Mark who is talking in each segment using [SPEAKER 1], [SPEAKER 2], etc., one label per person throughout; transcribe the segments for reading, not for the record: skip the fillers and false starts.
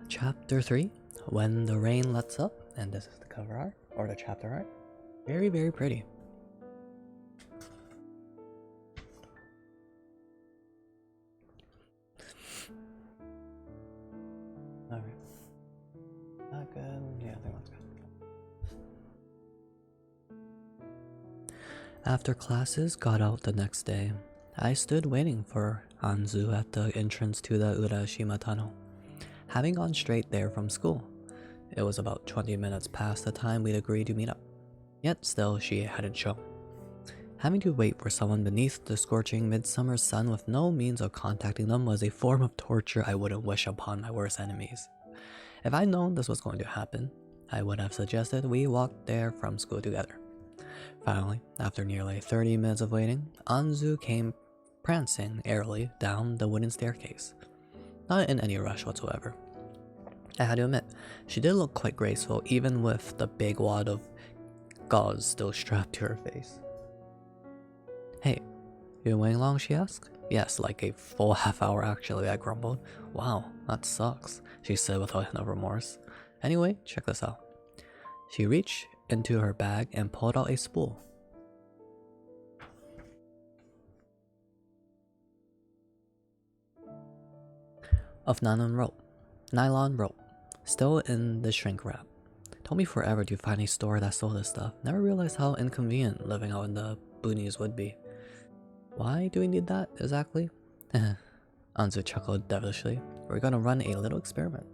[SPEAKER 1] Chapter 3, When the Rain Lets Up, and this is the cover art, or the chapter art. Very, very pretty. Alright. Not good. Yeah, I think that's good. After classes got out the next day, I stood waiting for Anzu at the entrance to the Urashima tunnel, having gone straight there from school. It was about 20 minutes past the time we'd agreed to meet up, yet still she hadn't shown. Having to wait for someone beneath the scorching midsummer sun with no means of contacting them was a form of torture I wouldn't wish upon my worst enemies. If I'd known this was going to happen, I would have suggested we walk there from school together. Finally, after nearly 30 minutes of waiting, Anzu came prancing airily down the wooden staircase, not in any rush whatsoever. I had to admit, she did look quite graceful even with the big wad of gauze still strapped to her face. "Hey, you been waiting long?" she asked. "Yes, like a full half hour actually," I grumbled. "Wow, that sucks," she said without a hint of remorse. "Anyway, check this out." She reached into her bag and pulled out a spool. Of nylon rope, still in the shrink wrap. Took me forever to find a store that sold this stuff. Never realized how inconvenient living out in the boonies would be. "Why do we need that exactly?" Anzu chuckled devilishly. "We're gonna run a little experiment."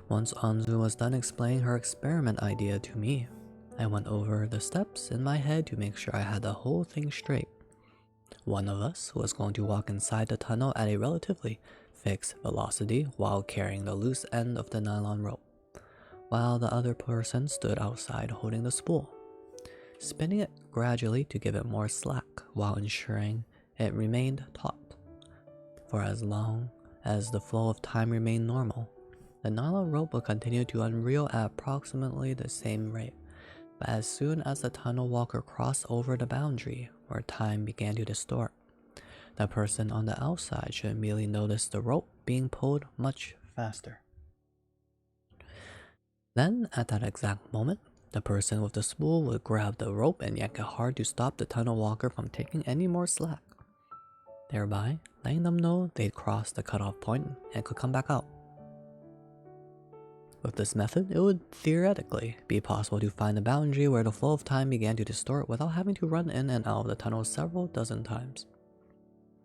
[SPEAKER 1] Once Anzu was done explaining her experiment idea to me, I went over the steps in my head to make sure I had the whole thing straight. One of us was going to walk inside the tunnel at a relatively fixed velocity while carrying the loose end of the nylon rope, while the other person stood outside holding the spool, spinning it gradually to give it more slack while ensuring it remained taut. For as long as the flow of time remained normal, the nylon rope would continue to unreel at approximately the same rate, but as soon as the tunnel walker crossed over the boundary where time began to distort, the person on the outside should immediately notice the rope being pulled much faster. Then, at that exact moment, the person with the spool would grab the rope and yank it hard to stop the tunnel walker from taking any more slack, thereby letting them know they'd crossed the cutoff point and could come back out. With this method, it would theoretically be possible to find a boundary where the flow of time began to distort without having to run in and out of the tunnel several dozen times.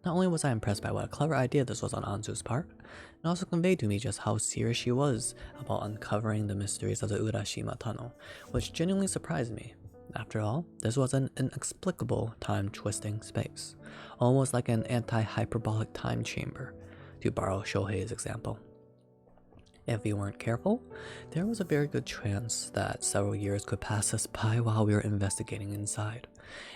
[SPEAKER 1] Not only was I impressed by what a clever idea this was on Anzu's part, it also conveyed to me just how serious she was about uncovering the mysteries of the Urashima tunnel, which genuinely surprised me. After all, this was an inexplicable time-twisting space, almost like an anti-hyperbolic time chamber, to borrow Shohei's example. If we weren't careful, there was a very good chance that several years could pass us by while we were investigating inside,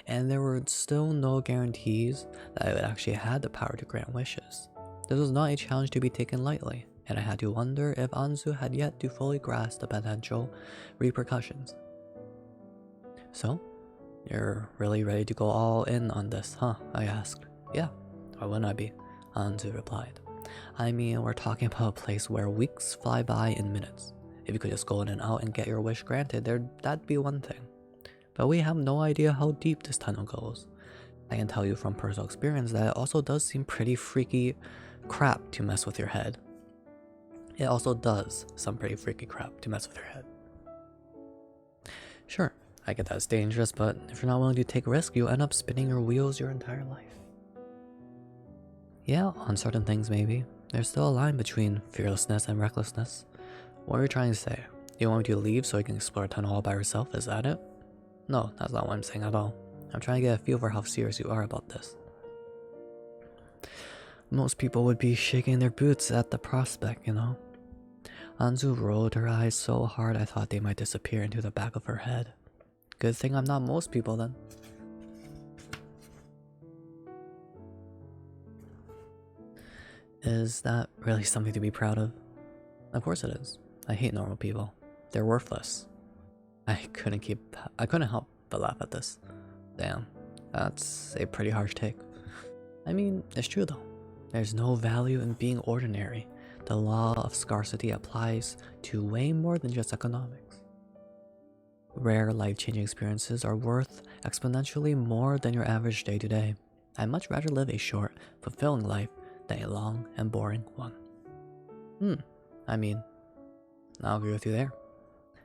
[SPEAKER 1] and there were still no guarantees that it actually had the power to grant wishes. This was not a challenge to be taken lightly, and I had to wonder if Anzu had yet to fully grasp the potential repercussions. "So, you're really ready to go all in on this, huh?" I asked. "Yeah, why wouldn't I be?" Anzu replied. "I mean, we're talking about a place where weeks fly by in minutes. If you could just go in and out and get your wish granted, that'd be one thing. But we have no idea how deep this tunnel goes. I can tell you from personal experience that it also does seem pretty freaky crap to mess with your head. It also does some pretty freaky crap to mess with your head. Sure, I get that it's dangerous, but if you're not willing to take a risk, you'll end up spinning your wheels your entire life." Yeah, on certain things maybe. There's still a line between fearlessness and recklessness. What are you trying to say? You want me to leave so you can explore a tunnel all by yourself, is that it? No, that's not what I'm saying at all. I'm trying to get a feel for how serious you are about this. Most people would be shaking their boots at the prospect, you know? Anzu rolled her eyes so hard I thought they might disappear into the back of her head. Good thing I'm not most people then. Is that really something to be proud of? Of course it is. I hate normal people. They're worthless. I couldn't help but laugh at this. Damn, that's a pretty harsh take. I mean, it's true though. There's no value in being ordinary. the law of scarcity applies to way more than just economics. Rare life-changing experiences are worth exponentially more than your average day-to-day. I'd much rather live a short, fulfilling life than a long and boring one. I mean, I'll agree with you there.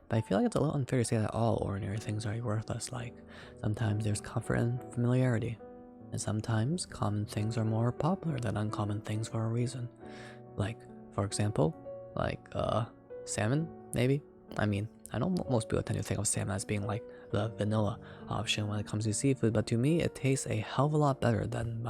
[SPEAKER 1] But I feel like it's a little unfair to say that all ordinary things are worthless. Like, sometimes there's comfort and familiarity, and sometimes common things are more popular than uncommon things for a reason. Like, for example, salmon, maybe? I mean, I know most people tend to think of salmon as being like the vanilla option when it comes to seafood, but to me it tastes a hell of a lot better than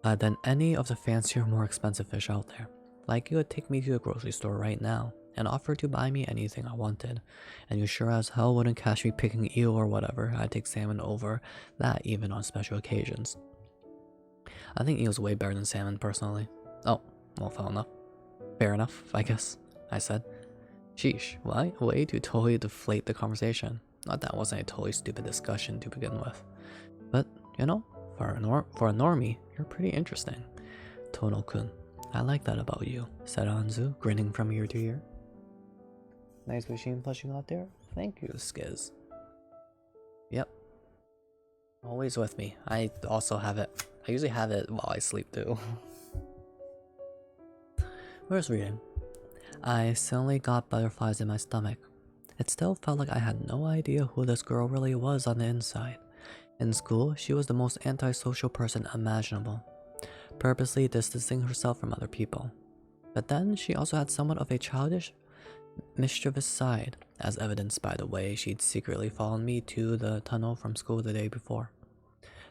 [SPEAKER 1] than any of the fancier, more expensive fish out there. Like, you would take me to the grocery store right now and offer to buy me anything I wanted, and you sure as hell wouldn't catch me picking eel or whatever. I'd take salmon over that even on special occasions. I think eel's way better than salmon personally. Oh, well, fair enough, I guess, I said. Sheesh, why? Way to totally deflate the conversation. Not that wasn't a totally stupid discussion to begin with. But, you know, for a normie, you're pretty interesting. Tono-kun, I like that about you, said Anzu, grinning from ear to ear. Nice machine flushing out there. Thank you, Skiz. Yep. Always with me. I also have it. I usually have it while I sleep too. Where's reading? I suddenly got butterflies in my stomach. It still felt like I had no idea who this girl really was on the inside. In school, she was the most antisocial person imaginable, purposely distancing herself from other people. But then she also had somewhat of a childish, mischievous side, as evidenced by the way she'd secretly followed me to the tunnel from school the day before.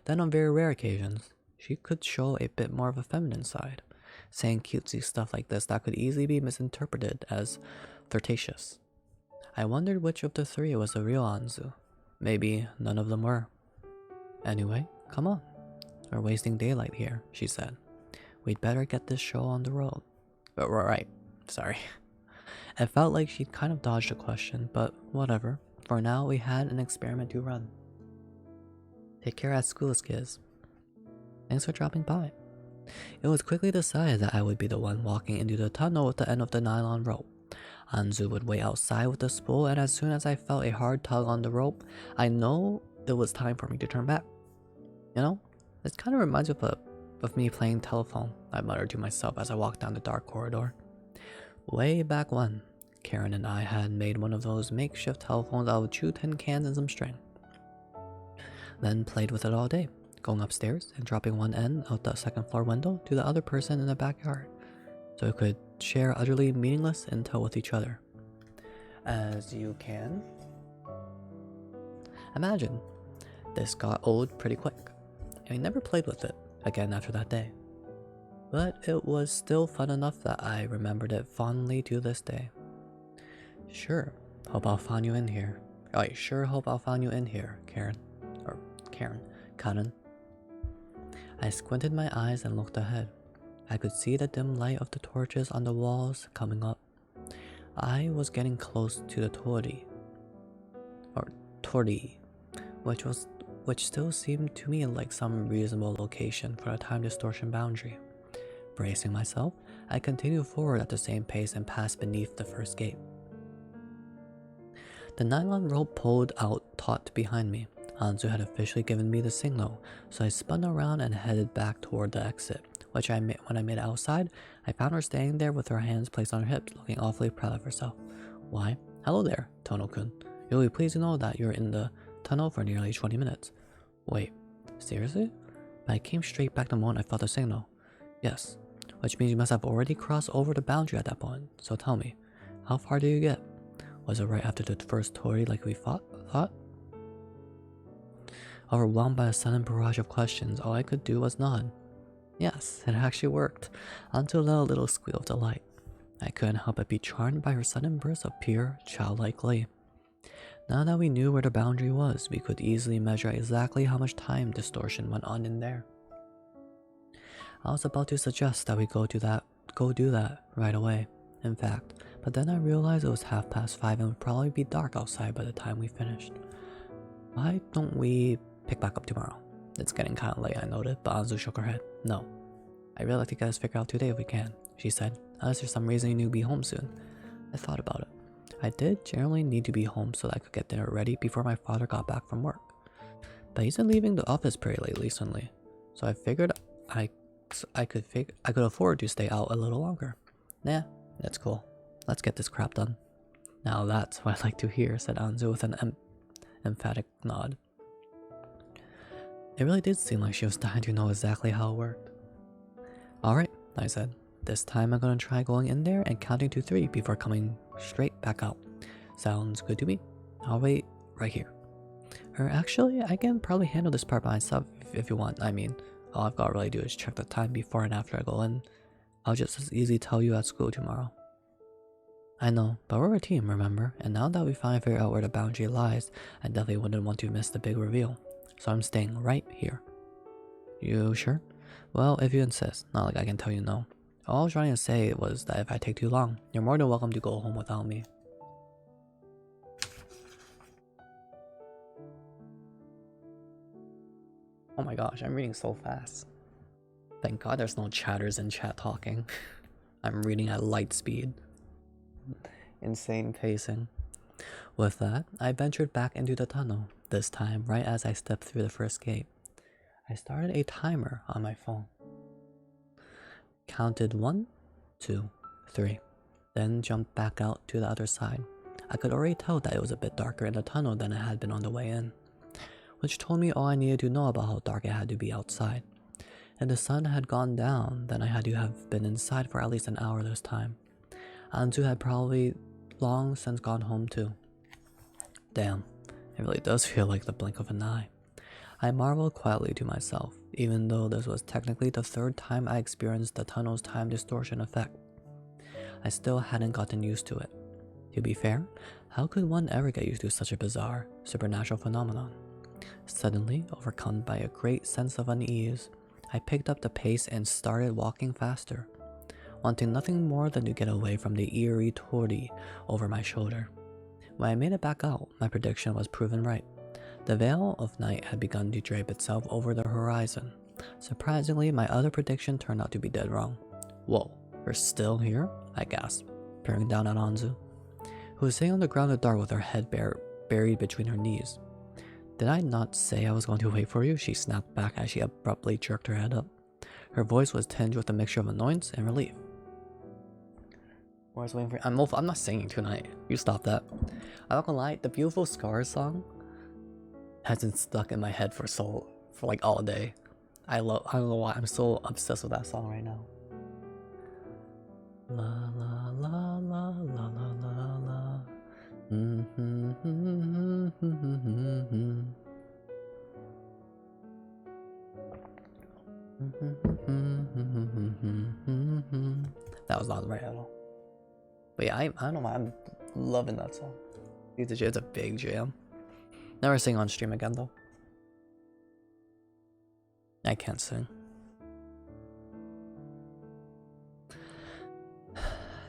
[SPEAKER 1] Then on very rare occasions, she could show a bit more of a feminine side, saying cutesy stuff like this that could easily be misinterpreted as flirtatious. I wondered which of the three was the real Anzu. Maybe none of them were. Anyway, come on. We're wasting daylight here, she said. We'd better get this show on the road. But we're right. Sorry. It felt like she'd kind of dodged a question, but whatever. For now, we had an experiment to run. Take care at school, Skiz. Thanks for dropping by. It was quickly decided that I would be the one walking into the tunnel with the end of the nylon rope. Anzu would wait outside with the spool, and as soon as I felt a hard tug on the rope, I know it was time for me to turn back. You know, this kind of reminds me of me playing telephone, I muttered to myself as I walked down the dark corridor. Way back when, Karen and I had made one of those makeshift telephones out of chew tin cans and some string. Then played with it all day, going upstairs and dropping one end out the second floor window to the other person in the backyard, so we could share utterly meaningless intel with each other. As you can imagine, this got old pretty quick, and we never played with it again after that day. But it was still fun enough that I remembered it fondly to this day. Sure, hope I'll find you in here. I sure hope I'll find you in here, Karen. Karen. I squinted my eyes and looked ahead. I could see the dim light of the torches on the walls coming up. I was getting close to the torii, which still seemed to me like some reasonable location for a time distortion boundary. Bracing myself, I continued forward at the same pace and passed beneath the first gate. The nylon rope pulled out taut behind me. Anzu had officially given me the signal, so I spun around and headed back toward the exit, when I made it outside, I found her standing there with her hands placed on her hips, looking awfully proud of herself. Why, hello there, Tono-kun. You'll be pleased to know that you're in the tunnel for nearly 20 minutes. Wait, seriously? But I came straight back the moment I felt the signal. Yes, which means you must have already crossed over the boundary at that point. So tell me, how far did you get? Was it right after the first torii like we thought? Overwhelmed by a sudden barrage of questions, all I could do was nod. Yes, it actually worked, until a little squeal of delight. I couldn't help but be charmed by her sudden burst of pure, childlike glee. Now that we knew where the boundary was, we could easily measure exactly how much time distortion went on in there. I was about to suggest that we go do that right away, in fact, but then I realized it was 5:30 and it would probably be dark outside by the time we finished. Why don't we pick back up tomorrow? It's getting kind of late, I noted, but Anzu shook her head. No. I'd really like to get this figured out today if we can, she said, unless there's some reason you need to be home soon. I thought about it. I did generally need to be home so that I could get dinner ready before my father got back from work. But he's been leaving the office pretty late recently, so I figured I could afford to stay out a little longer. Nah, that's cool. Let's get this crap done. Now that's what I like to hear, said Anzu with an emphatic nod. It really did seem like she was dying to know exactly how it worked. Alright, I said. This time I'm gonna try going in there and counting to 3 before coming straight back out. Sounds good to me. I'll wait right here. Or actually, I can probably handle this part by myself if you want. I mean, all I've got to really do is check the time before and after I go in. I'll just as easily tell you at school tomorrow. I know, but we're a team, remember? And now that we finally figured out where the boundary lies, I definitely wouldn't want to miss the big reveal. So I'm staying right here. You sure? Well, if you insist, not like I can tell you no. All I was trying to say was that if I take too long, you're more than welcome to go home without me. Oh my gosh, I'm reading so fast. Thank God there's no chatters in chat talking. I'm reading at light speed. Insane pacing. With that, I ventured back into the tunnel, this time right as I stepped through the first gate. I started a timer on my phone. Counted 1, 2, 3, then jumped back out to the other side. I could already tell that it was a bit darker in the tunnel than it had been on the way in, which told me all I needed to know about how dark it had to be outside. If the sun had gone down, then I had to have been inside for at least an hour this time. Anzu had probably long since gone home too. Damn, it really does feel like the blink of an eye. I marveled quietly to myself, even though this was technically the 3rd time I experienced the tunnel's time distortion effect. I still hadn't gotten used to it. To be fair, how could one ever get used to such a bizarre, supernatural phenomenon? Suddenly, overcome by a great sense of unease, I picked up the pace and started walking faster, wanting nothing more than to get away from the eerie toady over my shoulder. When I made it back out, my prediction was proven right. The veil of night had begun to drape itself over the horizon. Surprisingly, my other prediction turned out to be dead wrong. Whoa, you're still here? I gasped, peering down at Anzu, who was sitting on the ground in the dark with her head buried between her knees. Did I not say I was going to wait for you? She snapped back as she abruptly jerked her head up. Her voice was tinged with a mixture of annoyance and relief. I was waiting for you. I'm not singing tonight. You stop that. I'm not gonna lie, the Beautiful Scars song has been stuck in my head for like all day. I don't know why I'm so obsessed with that song right now. La la la la la la la la. That was not right at all. But yeah, I don't know why I'm loving that song. It's a big jam. Never sing on stream again though. I can't sing.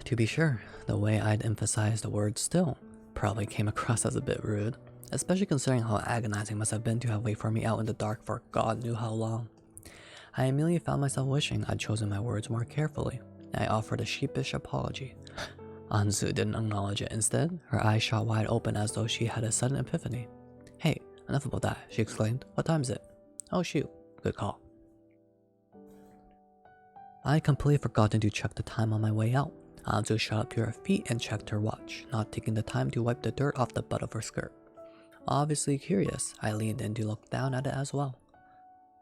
[SPEAKER 1] To be sure, the way I'd emphasized the word still probably came across as a bit rude, especially considering how agonizing it must have been to have wait for me out in the dark for God knew how long. I immediately found myself wishing I'd chosen my words more carefully. I offered a sheepish apology. Anzu didn't acknowledge it. Instead, her eyes shot wide open as though she had a sudden epiphany. Hey, enough about that, she exclaimed. What time is it? Oh shoot, good call. I had completely forgotten to check the time on my way out. Anzu shot up to her feet and checked her watch, not taking the time to wipe the dirt off the butt of her skirt. Obviously curious, I leaned in to look down at it as well.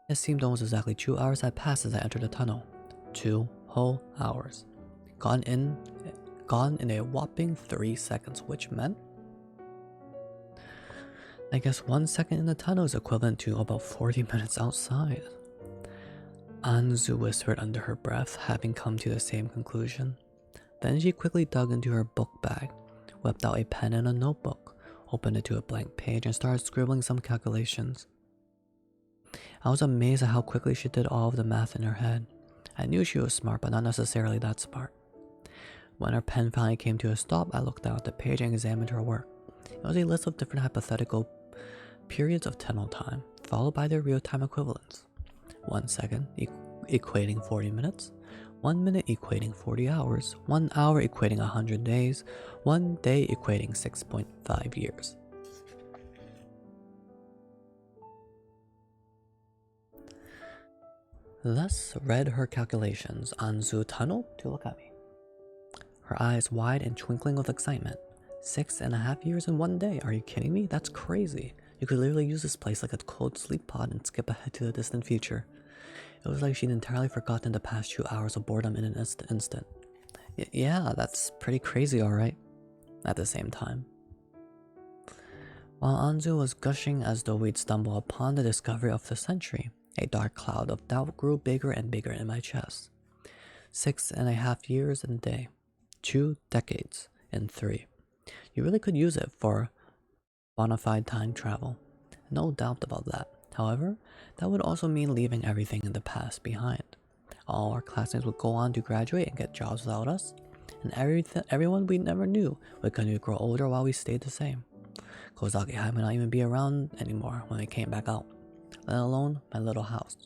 [SPEAKER 1] It seemed almost exactly 2 hours had passed as I entered the tunnel. 2 whole hours. Gone in a whopping 3 seconds, which meant I guess 1 second in the tunnel is equivalent to about 40 minutes outside. Anzu whispered under her breath, having come to the same conclusion. Then she quickly dug into her book bag, whipped out a pen and a notebook, opened it to a blank page, and started scribbling some calculations. I was amazed at how quickly she did all of the math in her head. I knew she was smart, but not necessarily that smart. When her pen finally came to a stop, I looked down at the page and examined her work. It was a list of different hypothetical periods of tunnel time, followed by their real-time equivalents. 1 second equating 40 minutes, 1 minute equating 40 hours, 1 hour equating 100 days, 1 day equating 6.5 years. Thus read her calculations. Anzu tunneled to look at me, her eyes wide and twinkling with excitement. 6.5 years in 1 day, are you kidding me? That's crazy. You could literally use this place like a cold sleep pod and skip ahead to the distant future. It was like she'd entirely forgotten the past 2 hours of boredom in an instant. Yeah, that's pretty crazy, alright. At the same time. While Anzu was gushing as though we'd stumbled upon the discovery of the century, a dark cloud of doubt grew bigger and bigger in my chest. 6.5 years in a day. 2 decades in 3. You really could use it for bona fide time travel. No doubt about that. However, that would also mean leaving everything in the past behind. All our classmates would go on to graduate and get jobs without us, and everyone we never knew would continue to grow older while we stayed the same. Kawasaki might not even be around anymore when we came back out, let alone my little house.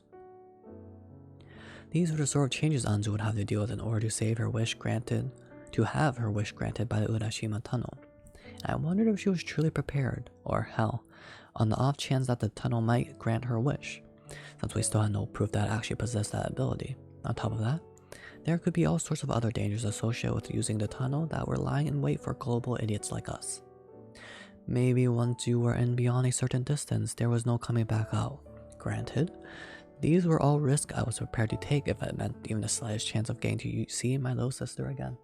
[SPEAKER 1] These were the sort of changes Anzu would have to deal with in order to have her wish granted by the Urashima tunnel. I wondered if she was truly prepared, or hell, on the off chance that the tunnel might grant her wish, since we still had no proof that it actually possessed that ability. On top of that, there could be all sorts of other dangers associated with using the tunnel that were lying in wait for gullible idiots like us. Maybe once you were in beyond a certain distance, there was no coming back out. Granted, these were all risks I was prepared to take if it meant even the slightest chance of getting to see my little sister again.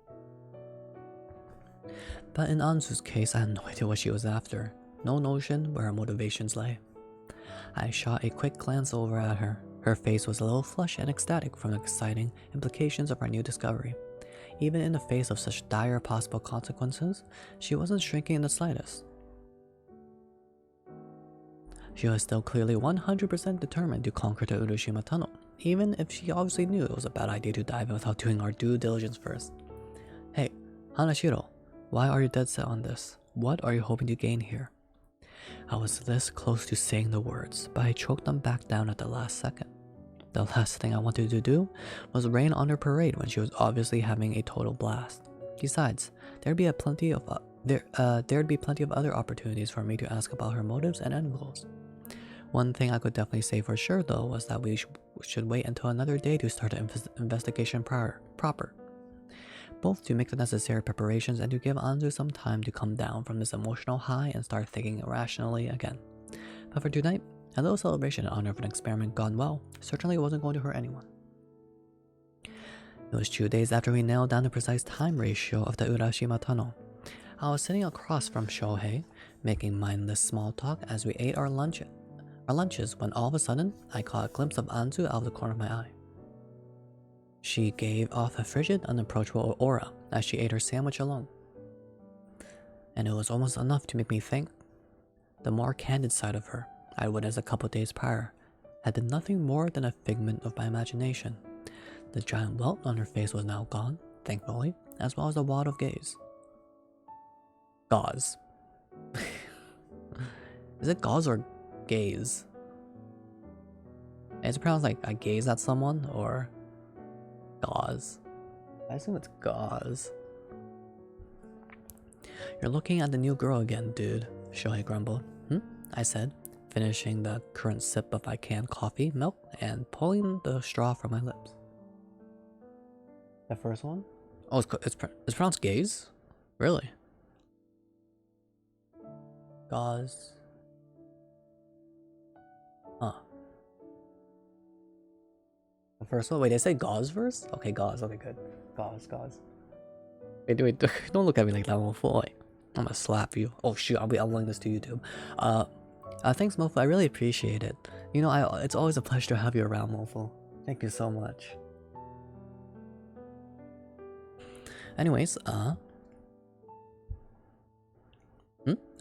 [SPEAKER 1] But in Anzu's case, I had no idea what she was after, no notion where her motivations lay. I shot a quick glance over at her. Her face was a little flushed and ecstatic from the exciting implications of our new discovery. Even in the face of such dire possible consequences, she wasn't shrinking in the slightest. She was still clearly 100% determined to conquer the Urashima tunnel, even if she obviously knew it was a bad idea to dive in without doing our due diligence first. Hey, Hanashiro, why are you dead set on this? What are you hoping to gain here? I was this close to saying the words, but I choked them back down at the last second. The last thing I wanted to do was rain on her parade when she was obviously having a total blast. Besides, there'd be plenty of other opportunities for me to ask about her motives and end goals. One thing I could definitely say for sure though was that we should wait until another day to start the investigation proper. Both to make the necessary preparations and to give Anzu some time to come down from this emotional high and start thinking rationally again. But for tonight, a little celebration in honor of an experiment gone well certainly wasn't going to hurt anyone. It was 2 days after we nailed down the precise time ratio of the Urashima tunnel. I was sitting across from Shohei, making mindless small talk as we ate our lunches when all of a sudden I caught a glimpse of Anzu out of the corner of my eye. She gave off a frigid, unapproachable aura as she ate her sandwich alone. And it was almost enough to make me think the more candid side of her I witnessed a couple days prior had been nothing more than a figment of my imagination. The giant welt on her face was now gone, thankfully, as well as the wad of gaze. Gauze. Is it gauze or gaze? Is it pronounced like I gaze at someone or gauze? I assume it's gauze. You're looking at the new girl again, dude, Shohei grumbled. I said, finishing the current sip of my canned coffee milk and pulling the straw from my lips. The first one? Oh, it's pronounced gaze? Really? Gauze. Huh. The first one? Wait, they say gauze first? Okay, gauze. Okay, good. Gauze. Wait, don't look at me like that, Mofo. I'm gonna slap you. Oh shoot, I'll be uploading this to YouTube. Thanks, Mofo. I really appreciate it. You know, it's always a pleasure to have you around, Mofo. Thank you so much. Anyways,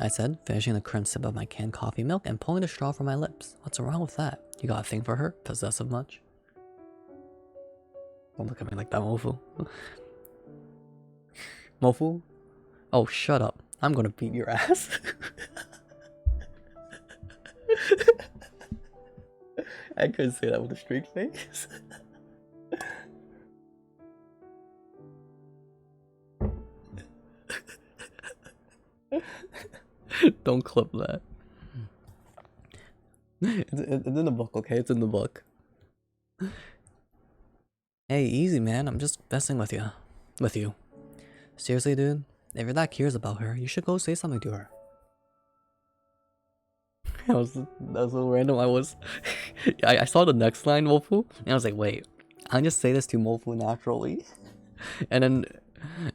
[SPEAKER 1] I said, finishing the current sip of my canned coffee milk and pulling the straw from my lips. What's wrong with that? You got a thing for her? Possessive much? Don't look at me like that, Mofu. Mofu? Oh, shut up. I'm gonna beat your ass. I couldn't say that with a straight face. Don't clip that. It's in the book, okay? It's in the book. Hey, easy, man. I'm just messing with you. Seriously, dude? If you're that curious about her, you should go say something to her. That was so random. I saw the next line, Mofu, and I was like, wait, I'll just say this to Mofu naturally, and then,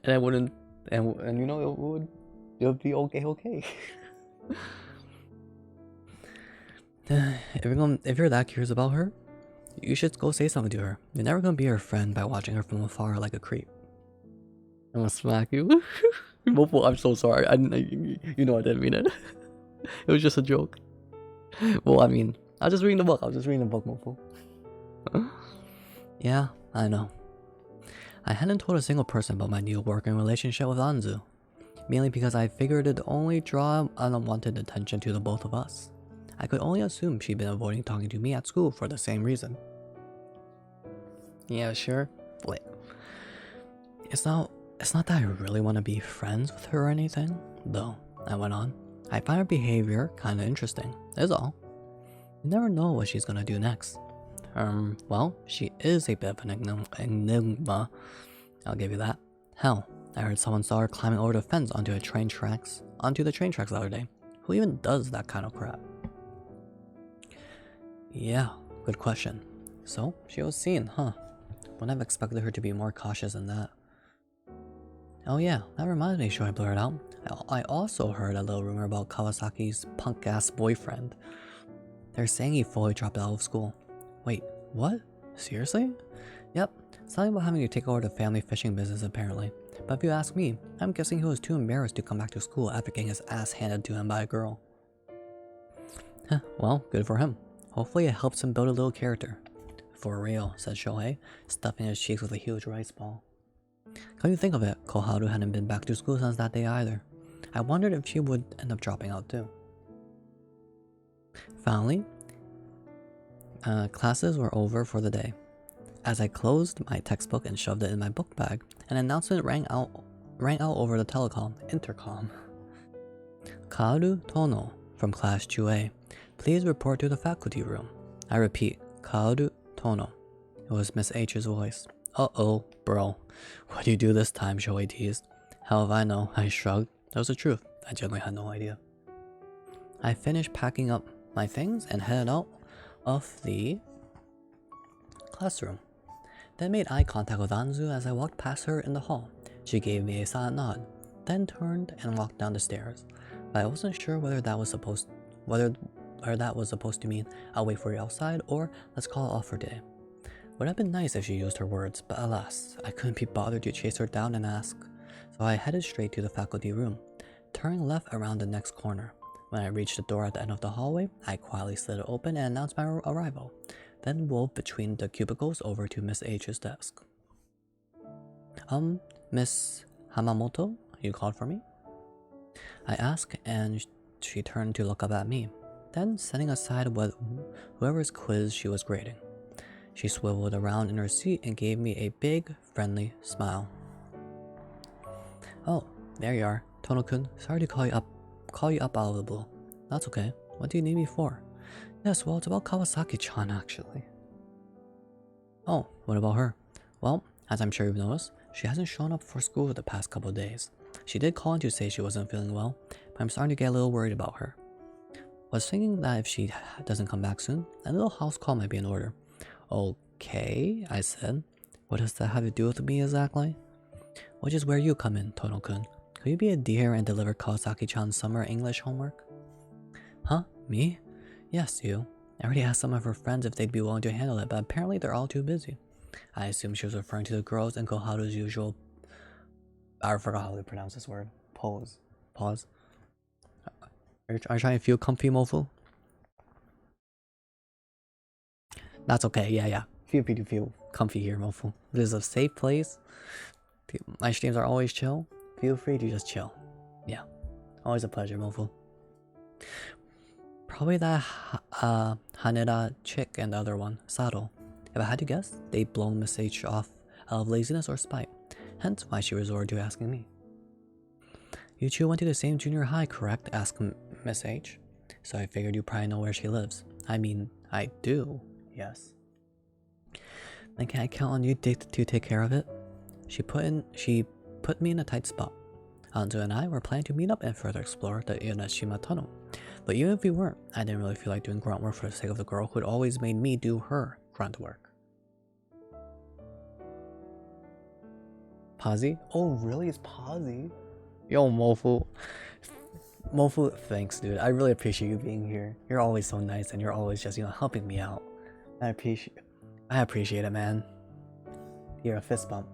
[SPEAKER 1] I wouldn't, and you know, it would be okay. If you're that curious about her, you should go say something to her. You're never gonna be her friend by watching her from afar like a creep. I'm gonna smack you. Mofu, I'm so sorry. You know I didn't mean it. It was just a joke. Well, I mean, I was just reading the book. Mofu. Yeah, I know. I hadn't told a single person about my new working relationship with Anzu, mainly because I figured it'd only draw unwanted attention to the both of us. I could only assume she'd been avoiding talking to me at school for the same reason. Yeah, sure. Wait. It's not that I really want to be friends with her or anything, though, I went on. I find her behavior kinda interesting, is all. You never know what she's gonna do next. Well, she is a bit of an enigma. I'll give you that. Hell, I heard someone saw her climbing over the fence onto the train tracks the other day. Who even does that kind of crap? Yeah, good question. So, she was seen, huh? Wouldn't have expected her to be more cautious than that. Oh yeah, that reminds me, should I blur it out? I also heard a little rumor about Kawasaki's punk-ass boyfriend. They're saying he fully dropped out of school. Wait, what? Seriously? Yep, something about having to take over the family fishing business apparently. But if you ask me, I'm guessing he was too embarrassed to come back to school after getting his ass handed to him by a girl. Huh, well, good for him. Hopefully it helps him build a little character. For real, said Shohei, stuffing his cheeks with a huge rice ball. Come you think of it, Koharu hadn't been back to school since that day either. I wondered if she would end up dropping out too. Finally, classes were over for the day. As I closed my textbook and shoved it in my book bag, an announcement rang out over the intercom. Kaoru Tono from class 2A, please report to the faculty room. I repeat, Kaoru Tono. It was Miss H's voice. Uh-oh, bro. What do you do this time, Shoei teased. Hell if I know, I shrugged. That was the truth. I genuinely had no idea. I finished packing up my things and headed out of the classroom. Then made eye contact with Anzu as I walked past her in the hall. She gave me a silent nod, then turned and walked down the stairs. But I wasn't sure whether that was supposed to mean I'll wait for you outside or let's call it off for today. Would have been nice if she used her words, but alas, I couldn't be bothered to chase her down and ask. So I headed straight to the faculty room, turning left around the next corner. When I reached the door at the end of the hallway, I quietly slid it open and announced my arrival, then wove between the cubicles over to Miss H's desk. Miss Hamamoto, you called for me? I asked, and she turned to look up at me, then setting aside whoever's quiz she was grading. She swiveled around in her seat and gave me a big, friendly smile. Oh, there you are, Tono-kun. Sorry to call you up out of the blue. That's okay. What do you need me for? Yes, well, it's about Kawasaki-chan, actually. Oh, what about her? Well, as I'm sure you've noticed, she hasn't shown up for school the past couple of days. She did call in to say she wasn't feeling well, but I'm starting to get a little worried about her. Was thinking that if she doesn't come back soon, a little house call might be in order. Okay, I said. What does that have to do with me exactly? Which is where you come in, Tono-kun. Could you be a dear and deliver Kawasaki-chan's summer English homework? Huh? Me? Yes, you. I already asked some of her friends if they'd be willing to handle it, but apparently they're all too busy. I assume she was referring to the girls in Koharu's usual... I forgot how to pronounce this word. Pause. Are you trying to feel comfy, Mofu? That's okay, yeah. Feel free to feel comfy here, Mofu. This is a safe place. My streams are always chill. Feel free to just chill. Yeah. Always a pleasure, Mofu. Probably that Haneda chick and the other one, Sado. If I had to guess, they'd blown Miss H off out of laziness or spite. Hence why she resorted to asking me. You two went to the same junior high, correct? Asked Miss H. So I figured you probably know where she lives. I mean, I do, yes. Then can I count on you to take care of it? She put me in a tight spot. Anzu and I were planning to meet up and further explore the Yoneshima tunnel. But even if we weren't, I didn't really feel like doing grunt work for the sake of the girl who had always made me do her grunt work. Pazzi? Oh, really? It's Pazzi? Yo, Mofu. Mofu, thanks, dude. I really appreciate you being here. You're always so nice, and you're always just, helping me out. I appreciate it, man. Here, a fist bump.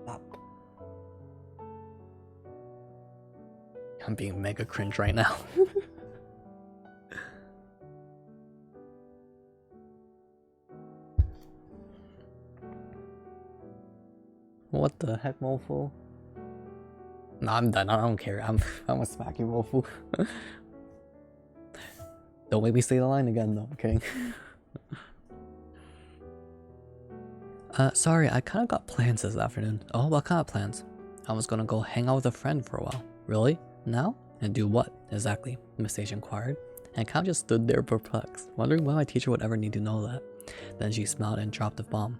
[SPEAKER 1] Bop. I'm being mega cringe right now. What the heck, Mofu? No, I'm done. I don't care. I'm gonna smack you, Mofu. Don't make me say the line again, though. I'm kidding. Sorry, I kind of got plans this afternoon. Oh, what kind of plans? I was gonna go hang out with a friend for a while. Really? Now? And do what, exactly? Miss H inquired. And I kind of just stood there perplexed, wondering why my teacher would ever need to know that. Then she smiled and dropped the bomb.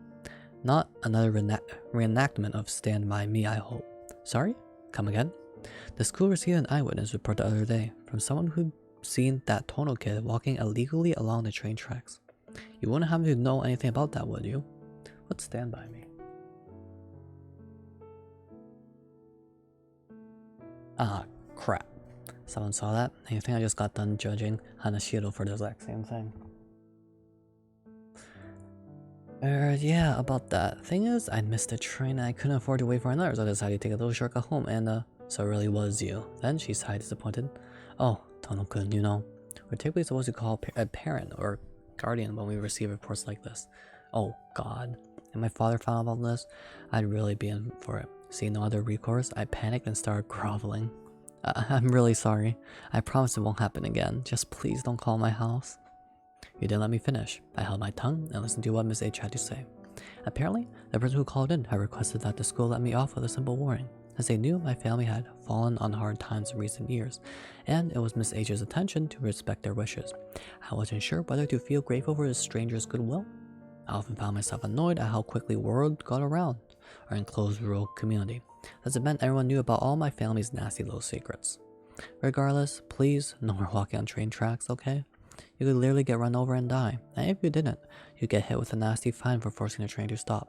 [SPEAKER 1] Not another reenactment of Stand By Me, I hope. Sorry? Come again? The school received an eyewitness report the other day from someone who'd seen that Tono kid walking illegally along the train tracks. You wouldn't happen to know anything about that, would you? What's Stand By Me? Ah, crap. Someone saw that? And you think I just got done judging Hanashiro for the exact same thing? Yeah, about that. Thing is, I missed the train and I couldn't afford to wait for another, so I decided to take a little shortcut home and, so it really was you. Then she sighed disappointed. Oh, Tono-kun, we're typically supposed to call a parent or guardian when we receive reports like this. Oh, God. And my father found out about this, I'd really be in for it. Seeing no other recourse, I panicked and started groveling. I'm really sorry. I promise it won't happen again. Just please don't call my house. You didn't let me finish. I held my tongue and listened to what Miss H had to say. Apparently, the person who called in had requested that the school let me off with a simple warning, as they knew my family had fallen on hard times in recent years, and it was Miss H's intention to respect their wishes. I wasn't sure whether to feel grateful for this stranger's goodwill. I often found myself annoyed at how quickly word got around our enclosed rural community, as it meant everyone knew about all my family's nasty little secrets. Regardless, please, no more walking on train tracks, okay? You could literally get run over and die, and if you didn't, you'd get hit with a nasty fine for forcing the train to stop.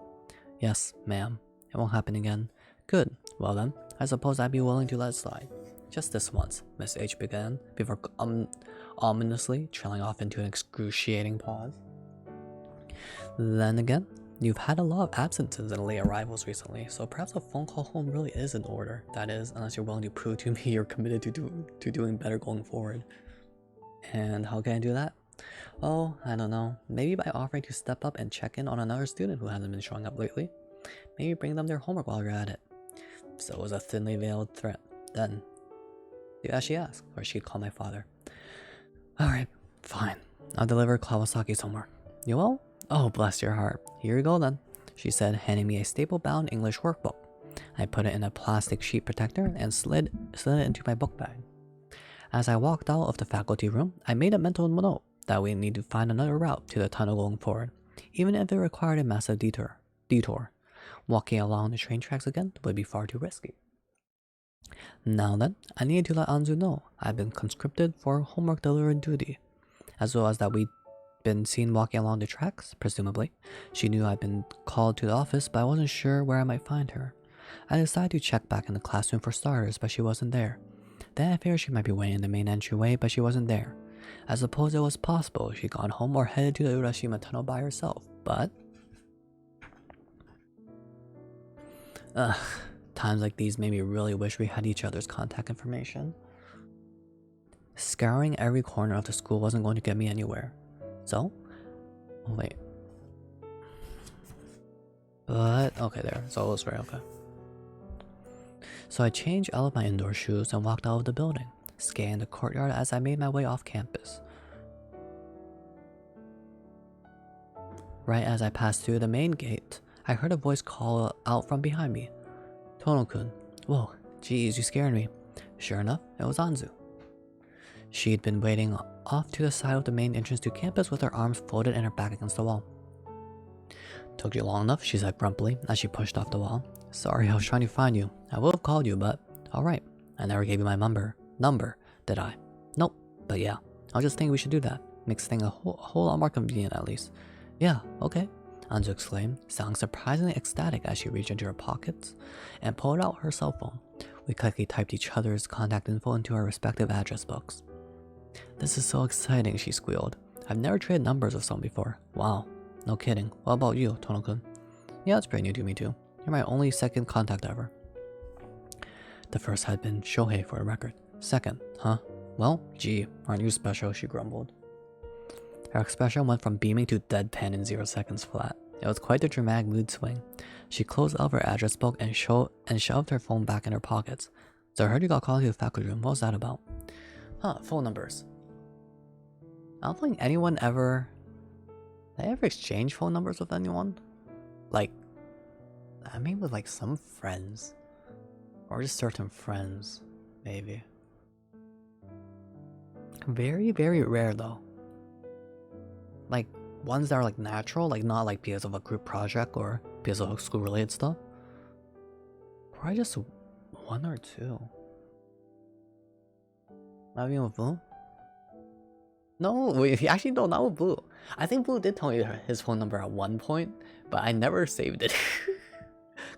[SPEAKER 1] Yes, ma'am. It won't happen again. Good. Well then, I suppose I'd be willing to let it slide. Just this once, Miss H began, before ominously trailing off into an excruciating pause. Then again, you've had a lot of absences and late arrivals recently, so perhaps a phone call home really is in order. That is, unless you're willing to prove to me you're committed to doing better going forward. And how can I do that? Oh, I don't know. Maybe by offering to step up and check in on another student who hasn't been showing up lately. Maybe bring them their homework while you're at it. So it was a thinly veiled threat. Then, you actually ask, or she'd call my father. Alright, fine. I'll deliver Kawasaki's homework. You will? Oh, bless your heart. Here you go then, she said, handing me a staple-bound English workbook. I put it in a plastic sheet protector and slid it into my book bag. As I walked out of the faculty room, I made a mental note that we need to find another route to the tunnel going forward, even if it required a massive detour. Walking along the train tracks again would be far too risky. Now then, I needed to let Anzu know I'd been conscripted for homework delivery duty, as well as that we'd been seen walking along the tracks, presumably. She knew I'd been called to the office, but I wasn't sure where I might find her. I decided to check back in the classroom for starters, but she wasn't there. Then I figured she might be waiting in the main entryway, but she wasn't there. I suppose it was possible she'd gone home or headed to the Urashima tunnel by herself, but... times like these made me really wish we had each other's contact information. Scouring every corner of the school wasn't going to get me anywhere. So? Oh, wait. But, okay, there. So it was right, okay. So I changed out of my indoor shoes and walked out of the building, scanning the courtyard as I made my way off campus. Right as I passed through the main gate, I heard a voice call out from behind me. Tono-kun. Whoa, geez, you scared me. Sure enough, it was Anzu. She'd been waiting off to the side of the main entrance to campus with her arms folded and her back against the wall. Took you long enough, she said grumpily as she pushed off the wall. Sorry, I was trying to find you. I would have called you, but alright. I never gave you my number, did I? Nope, but yeah. I was just thinking we should do that. Makes things a whole lot more convenient at least. Yeah, okay, Anzu exclaimed, sounding surprisingly ecstatic as she reached into her pockets and pulled out her cell phone. We quickly typed each other's contact info into our respective address books. This is so exciting, she squealed. I've never traded numbers with someone before. Wow, no kidding. What about you, Tono-kun? Yeah, it's pretty new to me too. You're my only second contact ever. The first had been Shohei for the record. Second, huh? Well, gee, aren't you special, she grumbled. Her expression went from beaming to deadpan in 0 seconds flat. It was quite the dramatic mood swing. She closed out her address book and shoved her phone back in her pockets. So I heard you got called to the faculty room. What was that about? Huh, phone numbers. I don't think anyone ever... Did I ever exchange phone numbers with anyone? Like, I mean with like some friends. Or just certain friends, maybe. Very, very rare though. Like, ones that are like natural, like not like because of a group project or because of school related stuff. Probably just 1 or 2. Not even with Blue? No, wait, actually no, not with Blue. I think Blue did tell me his phone number at one point, but I never saved it.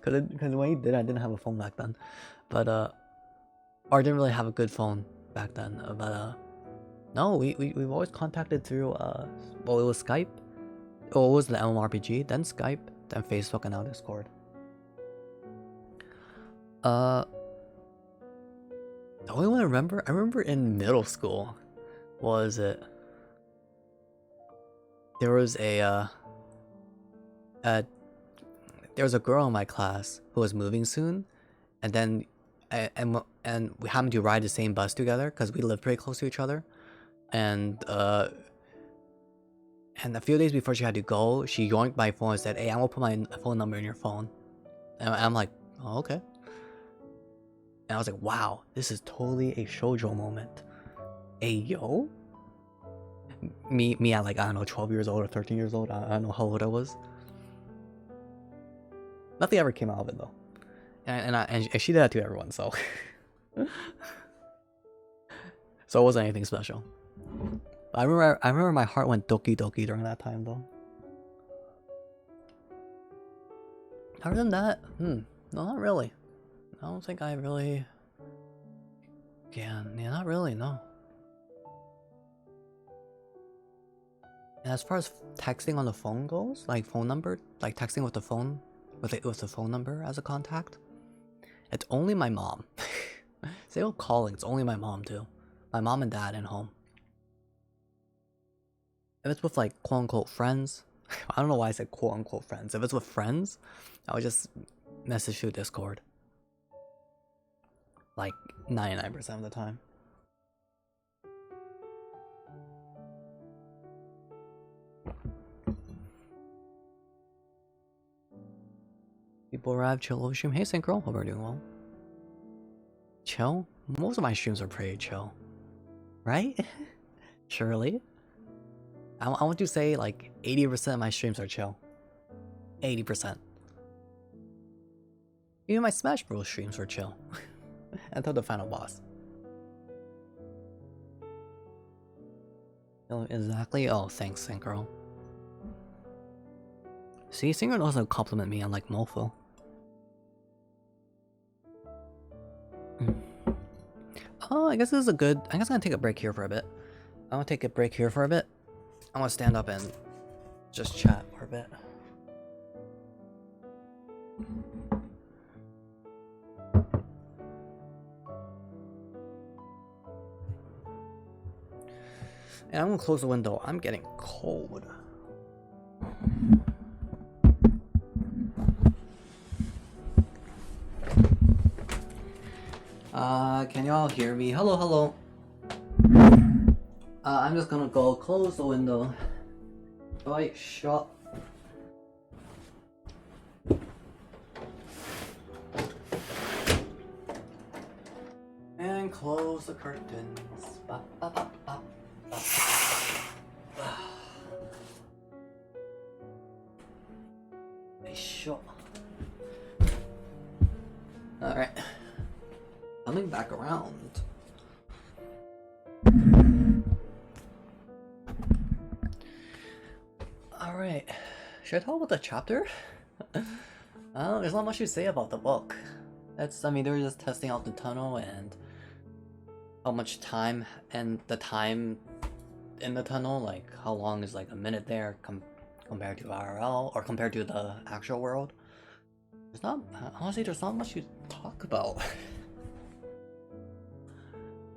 [SPEAKER 1] Cause when he did, I didn't have a phone back then. But or I didn't really have a good phone back then. But no, we've always contacted through well, it was Skype. Oh, it was the MMORPG, then Skype, then Facebook, and now Discord. The only one I remember in middle school was it. There was a girl in my class who was moving soon, and then and we happened to ride the same bus together because we lived pretty close to each other, and a few days before she had to go, she yoinked my phone and said, "Hey, I'm gonna put my phone number in your phone," and I'm like, "Oh, okay." And I was like, "Wow, this is totally a shoujo moment." Hey yo, me at like I don't know 12 years old or 13 years old. I don't know how old I was. Nothing ever came out of it though, and she did that to everyone. So so it wasn't anything special. But I remember my heart went doki doki during that time though. Other than that, no, not really. I don't think I really. Yeah, not really. No. And as far as texting on the phone goes, like phone number, like texting with the phone, with the phone number as a contact, it's only my mom. Say about calling, it's only my mom too. My mom and dad at home. If it's with like quote unquote friends, I don't know why I said quote unquote friends. If it's with friends, I would just message through Discord. Like 99% of the time. People arrive, chill over stream. Hey Synchro, hope we're doing well. Chill? Most of my streams are pretty chill. Right? Surely? I want to say like 80% of my streams are chill. 80%. Even my Smash Bros streams were chill. Until the final boss. Exactly. Oh, thanks, Synchro. See, Synchro knows how to compliment me unlike Mofo. Oh, I guess this is a good... I guess I'm gonna take a break here for a bit. I'm gonna take a break here for a bit. I'm gonna stand up and just chat for a bit. And I'm gonna close the window. I'm getting cold. Can y'all hear me? Hello, hello. I'm just gonna go close the window. Right, shut. And close. close the curtains. Ba, ba, ba, ba, ba. Sure. Alright. Coming back around. Alright. Should I talk about the chapter? There's not much to say about the book. I mean, they were just testing out the tunnel and how much time and the time in the tunnel, like how long is like a minute there compared to IRL or compared to the actual world. Honestly, there's not much to talk about.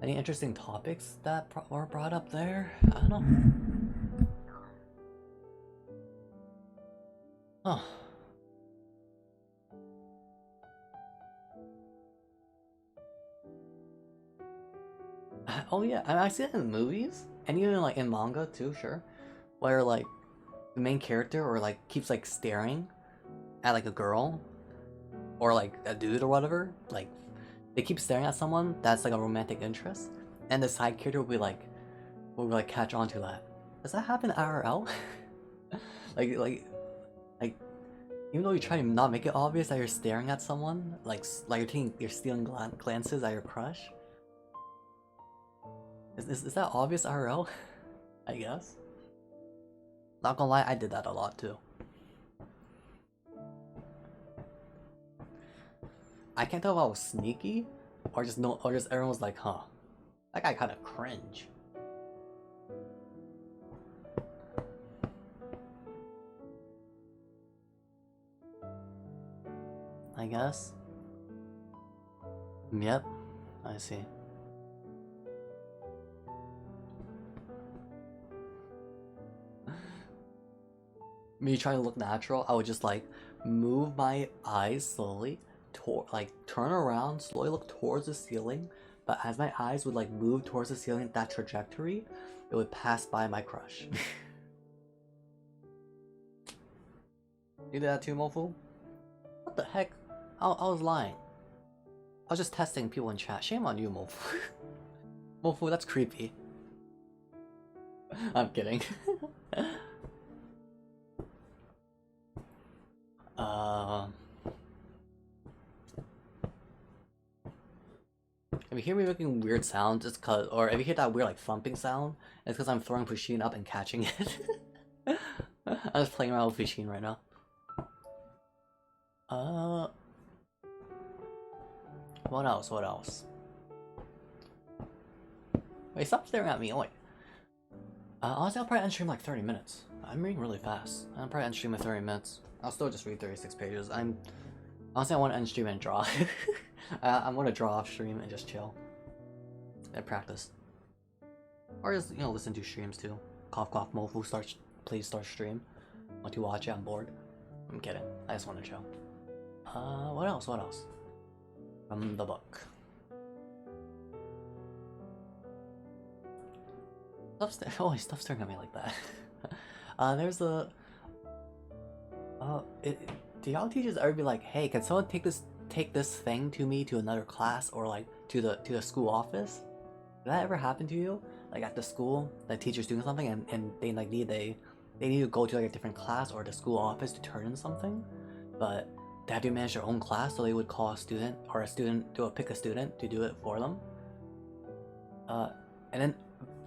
[SPEAKER 1] Any interesting topics that were brought up there? I don't know. Oh. Oh yeah, I see it in movies, and even like in manga too, sure. Where like the main character or like keeps like staring at like a girl or like a dude or whatever, like they keep staring at someone that's like a romantic interest, and the side character will like catch on to that. Does that happen IRL? like even though you try to not make it obvious that you're staring at someone, like you're stealing glances at your crush. Is that obvious IRL? I guess. Not gonna lie, I did that a lot too. I can't tell if I was sneaky or just everyone was like, huh, that guy kind of cringe. I guess. Yep, I see. Me trying to look natural, I would just like move my eyes slowly, like turn around, slowly look towards the ceiling, but as my eyes would like move towards the ceiling, that trajectory, it would pass by my crush. You did that too, Mofu? What the heck? I was lying. I was just testing people in chat. Shame on you, Mofu. Mofu, that's creepy. I'm kidding. If you hear me making weird sounds, it's cause, or if you hear that weird like thumping sound, it's because I'm throwing Pusheen up and catching it. I'm just playing around with Pusheen right now. What else? What else? Wait, stop staring at me. Oh, wait. Honestly, I'll probably end stream like 30 minutes. I'm reading really fast. I'll probably end stream in 30 minutes. I'll still just read 36 pages. Honestly, I want to end stream and draw. I'm gonna draw off stream and just chill. And practice. Or just, you know, listen to streams too. Cough cough Mofu please start stream. Want to watch it, I'm bored. I'm kidding. I just want to chill. What else? What else? From the book. Stop staring at me like that. There's the... do y'all teachers ever be like, hey, can someone take this thing to me to another class or like to the school office? Did that ever happen to you? Like at the school, the teacher's doing something and they like need to go to like a different class or the school office to turn in something, but they have to manage their own class, so they would call a student or pick a student to do it for them. And then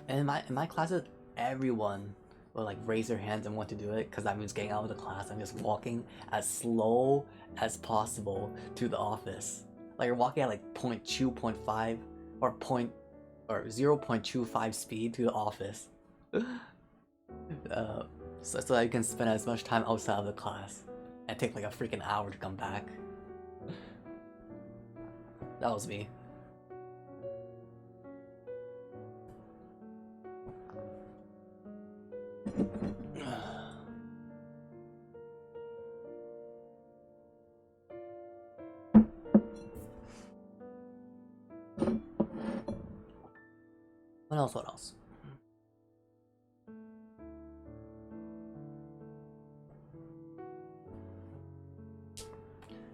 [SPEAKER 1] in my classes, everyone will like raise their hands and want to do it because that means getting out of the class and just walking as slow as possible to the office. Like you're walking at like 0.2.5 or 0.25 speed to the office. So that you can spend as much time outside of the class and take like a freaking hour to come back. That was me. What else? What else?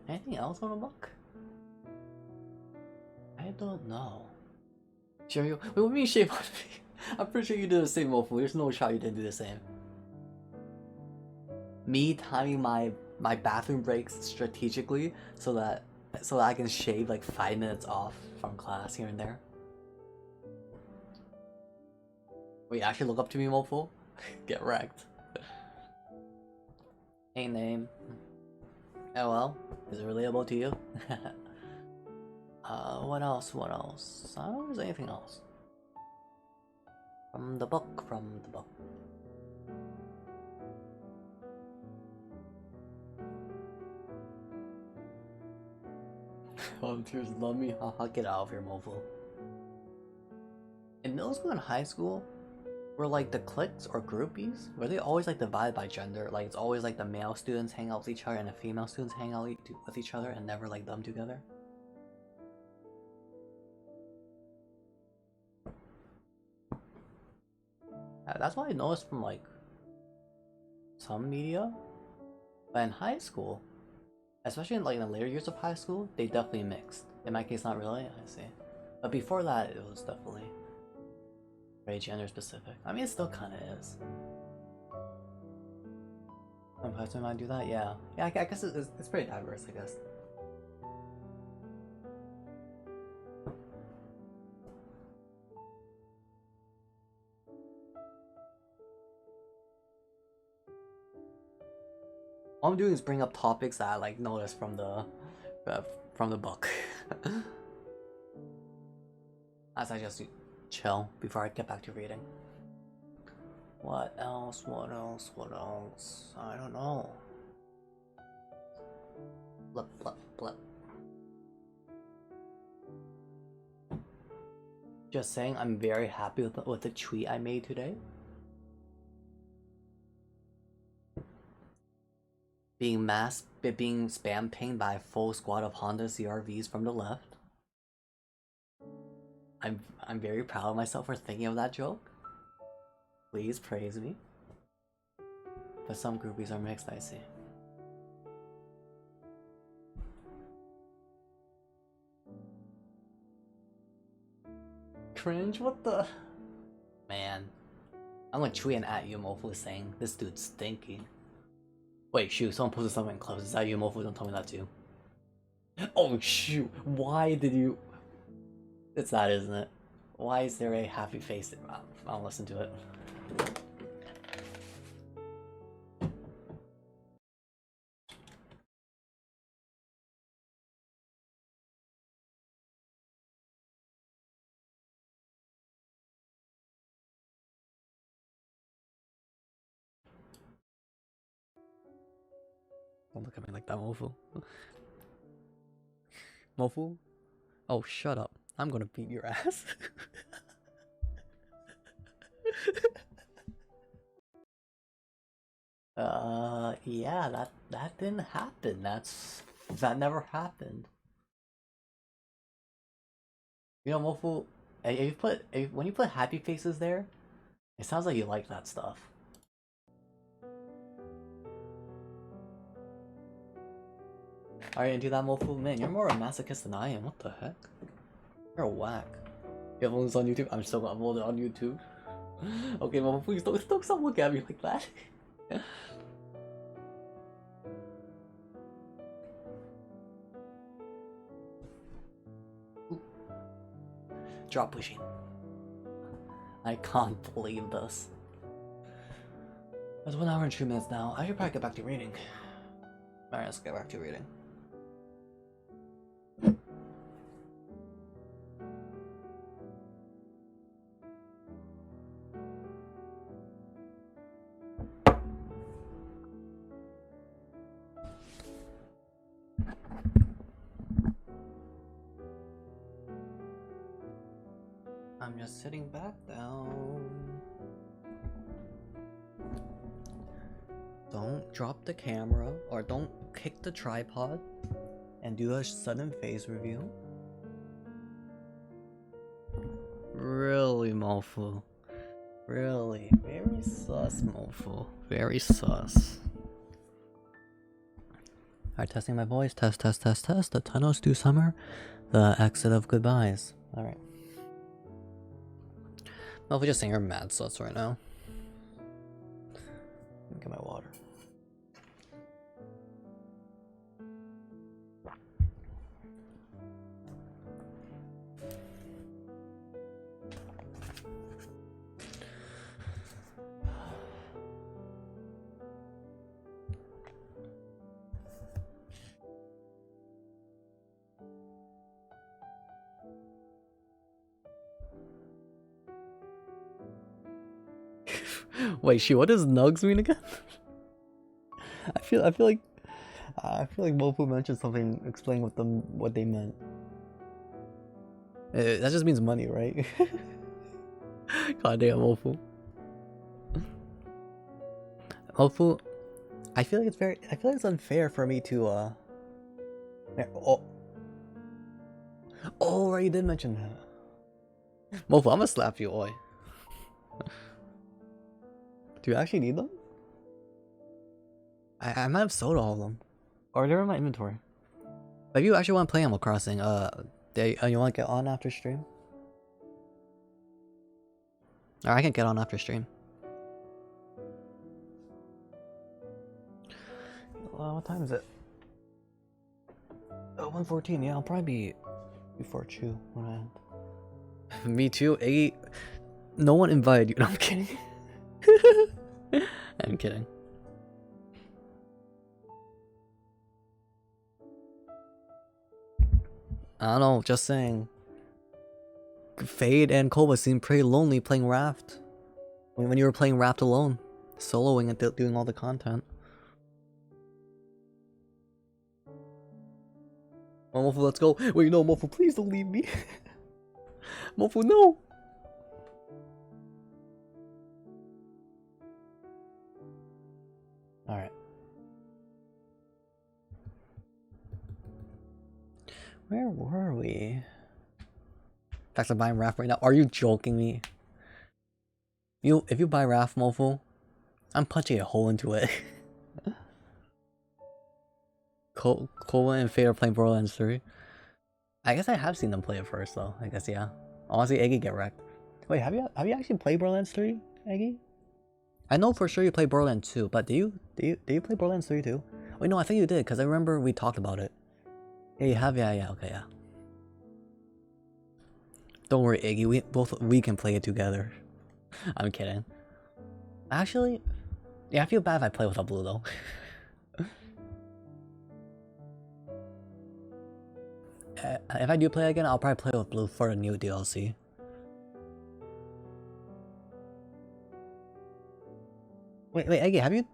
[SPEAKER 1] Anything else on the book? I don't know. Sure you. Wait, what do you mean shame on me? I'm pretty sure you did the same, Mofu. There's no shot you didn't do the same. Me timing my bathroom breaks strategically so that I can shave like 5 minutes off from class here and there. Wait, actually look up to me, Mofu? Get wrecked. Hey, name. LL, is it relatable to you? What else? What else? I don't think there's anything else. From the book, from the book. Volunteers love me, haha, get out of here, Mofo. In middle school and high school, were like the cliques or groupies, were they always like divided by gender? Like it's always like the male students hang out with each other and the female students hang out with each other and never like them together? That's what I noticed from like some media. But in high school, especially in like in the later years of high school, they definitely mixed. In my case, not really, I see. But before that, it was definitely very gender specific. I mean, it still kind of is. Some person might do that, yeah. Yeah, I guess it's pretty diverse, I guess. All I'm doing is bring up topics that I like noticed from the book. As I just chill before I get back to reading. What else? What else? What else? I don't know. Blip, blip, blip. Just saying, I'm very happy with the tweet I made today. Being spam pinged by a full squad of Honda CRVs from the left. I'm very proud of myself for thinking of that joke. Please praise me. But some groupies are mixed, I see. Cringe? What the? Man. I'm gonna tweet and at you, Mofu, saying this dude's stinky. Wait, shoot, someone posted something in clubs. Is that you, Mofu? Don't tell me that too. Oh, shoot. Why did you... It's that, isn't it? Why is there a happy face? I'll listen to it. Don't look at me like that, Mofu. Mofu? Oh, shut up. I'm gonna beat your ass. Yeah, that didn't happen. That never happened. You know, Mofu, when you put happy faces there, it sounds like you like that stuff. Alright, into that, Mofu? Man, you're more a masochist than I am. What the heck? You're a whack. You have this on YouTube? I'm still gonna upload it on YouTube. Okay, Mofu, please don't stop looking at me like that. Drop pushing. I can't believe this. It's 1 hour and 2 minutes now. I should probably get back to reading. Alright, let's get back to reading. I'm just sitting back down. Don't drop the camera or don't kick the tripod and do a sudden face review. Really, Mofu? Really? Very sus, Mofu. Very sus. Alright, testing my voice. Test, test, test, test. The tunnels do summer. The exit of goodbyes. Alright. Well, we're just saying her mad sus right now. Get my water. Wait, what does nugs mean again? I feel like Mofu mentioned something explaining what they meant. That just means money, right? God damn, Mofu. Mofu, I feel like it's unfair for me to oh right, you did mention that. Mofu, I'm gonna slap you, oi. Do you actually need them? I might have sold all of them. Or they're in my inventory. If you actually want to play Animal Crossing, you want to get on after stream? Or I can get on after stream. What time is it? Oh, 1:14. Yeah, I'll probably be before Chew when I end. Me too. No one invited you. No, I'm kidding. I'm kidding. I don't know, just saying. Fade and Koba seemed pretty lonely playing Raft. When you were playing Raft alone. Soloing and doing all the content. Oh, Mofu, let's go. Wait, no, Mofu, please don't leave me. Mofu, no! Alright. Where were we? Fact, I'm buying Raft right now. Are you joking me? If you buy Raft, Mofu, I'm punching a hole into it. Koa and Fade are playing Borderlands 3. I guess I have seen them play it first, though. I guess, yeah. I want to see Eggy get wrecked. Wait, have you actually played Borderlands 3, Eggy? I know for sure you played Borderlands 2, but do you play Borderlands 3 too? Wait, no, I think you did, because I remember we talked about it. Yeah, you have, yeah, okay, yeah. Don't worry, Iggy, we can play it together. I'm kidding. Actually, yeah, I feel bad if I play without Blue though. If I do play again, I'll probably play with Blue for the new DLC. Wait, Eggy, have you?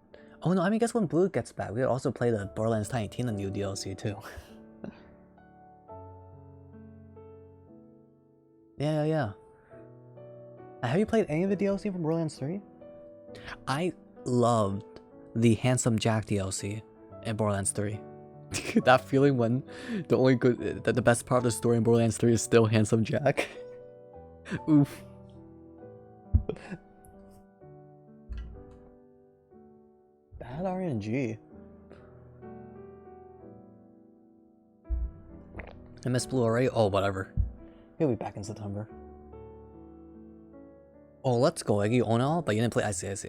[SPEAKER 1] Oh no, I mean, guess when Blue gets back, we could also play the Borderlands Tiny Tina new DLC too. Yeah. Have you played any of the DLC from Borderlands 3? I loved the Handsome Jack DLC in Borderlands 3. That feeling when the best part of the story in Borderlands 3 is still Handsome Jack. Oof. Bad RNG. I miss Blue already? Oh, whatever. He'll be back in September. Oh, let's go, Eggy. Oh no, but you didn't play. I see.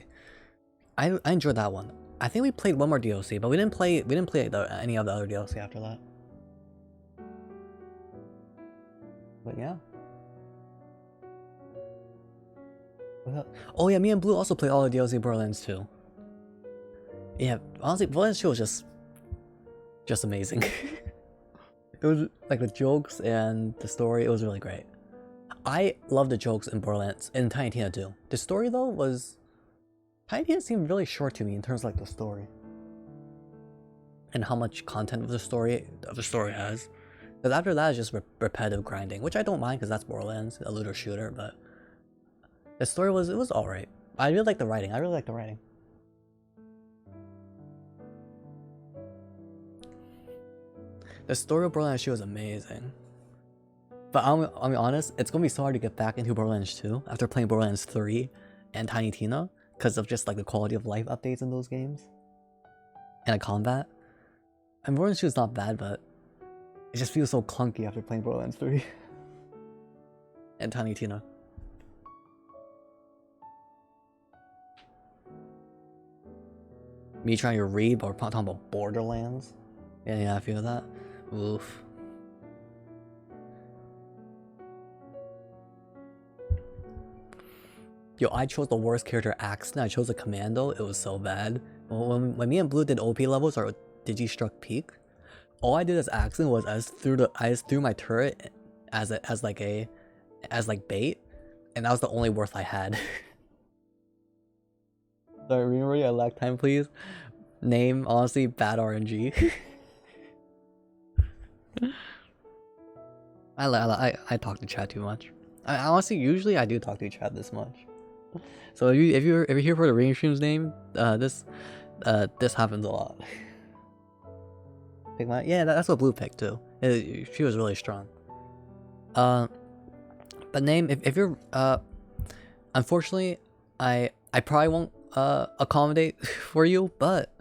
[SPEAKER 1] I enjoyed that one. I think we played one more DLC, but we didn't play any of the other DLC after that. But yeah. Oh yeah, me and Blue also played all the DLC Borderlands 2. Yeah, honestly, Borderlands 2 was just amazing. It was like the jokes and the story, it was really great. I love the jokes in Borderlands, in Tiny Tina too. The story though was... Tiny Tina seemed really short to me in terms of like the story. And how much content of the story has. Because after that it's just repetitive grinding, which I don't mind because that's Borderlands, a looter shooter, but... The story was alright. I really like the writing, The story of Borderlands 2 was amazing. But I'll be honest, it's gonna be so hard to get back into Borderlands 2 after playing Borderlands 3 and Tiny Tina because of just like the quality of life updates in those games. And the combat. And Borderlands 2 is not bad, but it just feels so clunky after playing Borderlands 3 and Tiny Tina. Me trying to read, but we're talking about Borderlands. Yeah, I feel that. Oof. Yo, I chose the worst character accent. I chose a commando. It was so bad. When me and Blue did OP levels or Digistruck Peak, all I did as accent was I just threw my turret as bait, and that was the only worth I had. Sorry, remember I lack time, please. Name, honestly, bad RNG. I talk to chat too much. I honestly usually I do talk to chat this much. So if you're here for the rain stream's name, this happens a lot. Pick my that's what Blue picked too. She was really strong. But name if you're unfortunately I probably won't accommodate for you, but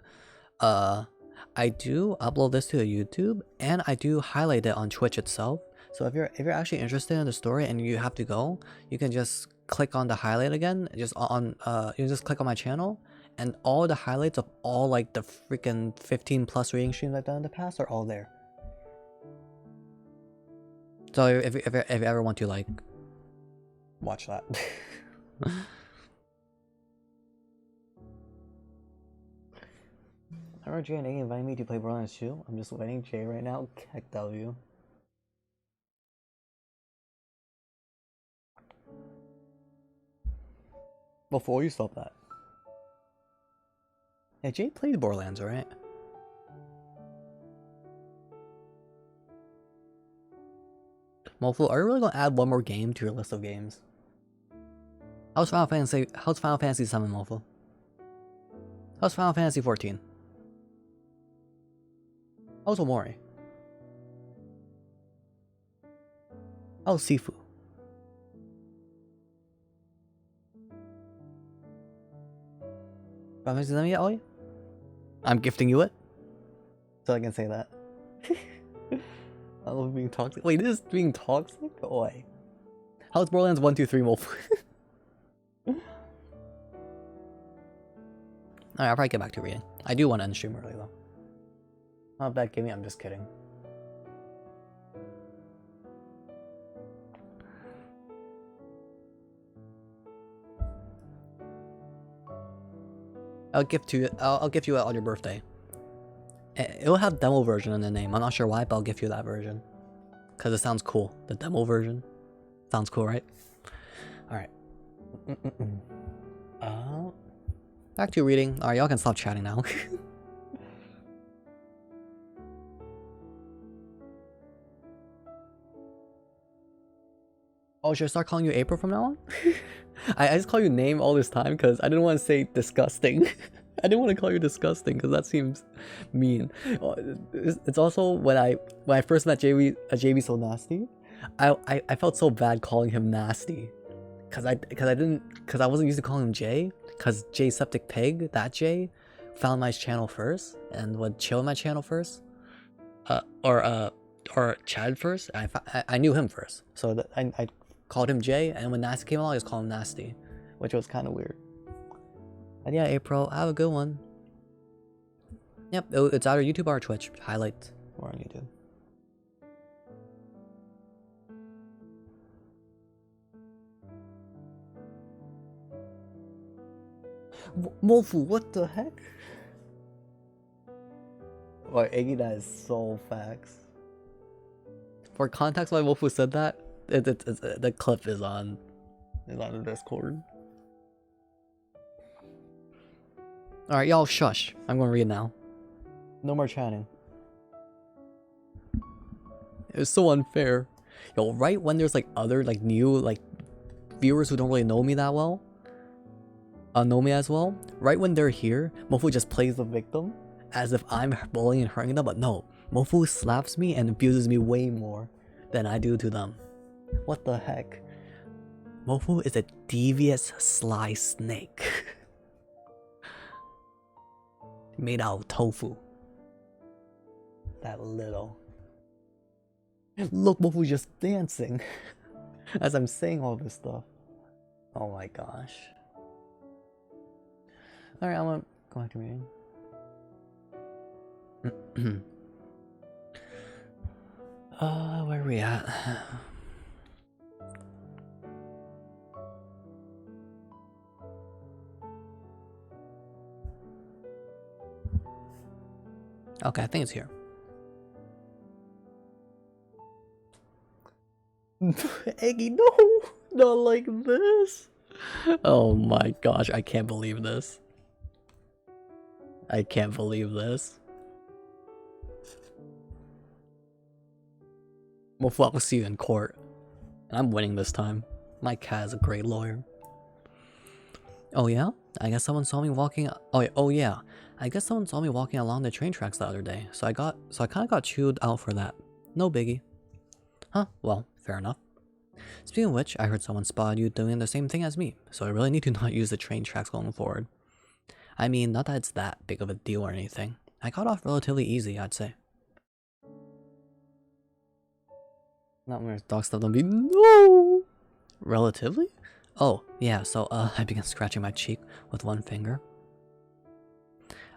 [SPEAKER 1] I do upload this to YouTube and I do highlight it on Twitch itself. So if you're actually interested in the story and you have to go, you can just click on the highlight again. Just on you just click on my channel, and all the highlights of all like the freaking 15+ reading streams I've done in the past are all there. So if you ever want to like watch that. I heard Jay and A inviting me to play Borderlands 2. I'm just waiting Jay right now. Heck W. Before you stop that. Yeah, Jay played Borderlands, right? Mofu, are you really gonna add one more game to your list of games? How's Final Fantasy 7, Mofu? How's Final Fantasy 14? How's Omori? How's Sifu? Final Fantasy 7 yet, Ollie? I'm gifting you it. So I can say that. I love being toxic. Wait, this is being toxic? Oi. How's Borderlands 1, 2, 3, Mofu? Alright, I'll probably get back to reading. I do want to end stream early though. Not bad gaming, I'm just kidding. I'll gift you it on your birthday. It'll have demo version in the name. I'm not sure why, but I'll gift you that version. Cause it sounds cool. The demo version. Sounds cool, right? Alright. Back to reading. Alright, y'all can stop chatting now. Oh, should I start calling you April from now on? I just call you name all this time because I didn't want to say disgusting. I didn't want to call you disgusting because that seems mean. It's also when I first met JB so nasty, I felt so bad calling him nasty, because I wasn't used to calling him Jay, because Jay Septic Pig, that Jay, found my channel first and would chill on my channel first, or Chad first. I knew him first, so I called him Jay, and when Nasty came along, I just called him Nasty, which was kind of weird. And yeah, April, have a good one. Yep, it's either YouTube or Twitch. Highlight or on YouTube. Mofu, what the heck? Well, Iggy, that is so facts. For context, why Mofu said that, the clip is on the Discord. Alright, y'all shush. I'm gonna read now. No more chatting. It's so unfair. Yo, right when there's like other like new like viewers who don't really know me that well, know me as well, right when they're here, Mofu just plays the victim as if I'm bullying and hurting them, but no, Mofu slaps me and abuses me way more than I do to them. What the heck? Mofu is a devious, sly snake. Made out of tofu. That little. Look, Mofu's just dancing as I'm saying all this stuff. Oh my gosh. Alright, I'm gonna go back to reading. Where are we at? Okay, I think it's here. Eggy, no! Not like this! Oh my gosh, I can't believe this. I can't believe this. We'll see you in court. And I'm winning this time. My cat is a great lawyer. Oh yeah? I guess someone saw me walking. Oh yeah. I guess someone saw me walking along the train tracks the other day. So I kind of got chewed out for that. No biggie. Huh? Well, fair enough. Speaking of which, I heard someone spotted you doing the same thing as me. So I really need to not use the train tracks going forward. I mean, not that it's that big of a deal or anything. I got off relatively easy, I'd say. Not when dog stuff on me. No! Relatively? Oh, yeah, so I began scratching my cheek with one finger.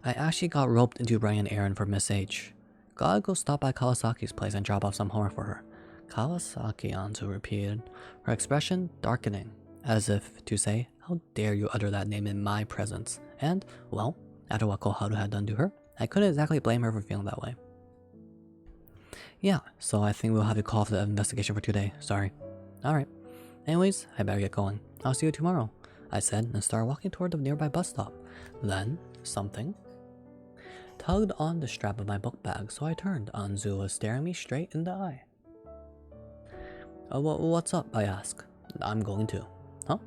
[SPEAKER 1] I actually got roped into running an errand for Miss H. Gotta go stop by Kawasaki's place and drop off some homework for her. Kawasaki, Anzu repeated, her expression darkening, as if to say, how dare you utter that name in my presence? And, well, after what Koharu had done to her, I couldn't exactly blame her for feeling that way. Yeah, so I think we'll have to call for the investigation for today, sorry. Alright. Anyways, I better get going. I'll see you tomorrow, I said and started walking toward the nearby bus stop. Then, something tugged on the strap of my book bag, so I turned. Anzu was staring me straight in the eye. What's up? I asked. I'm going to. Huh?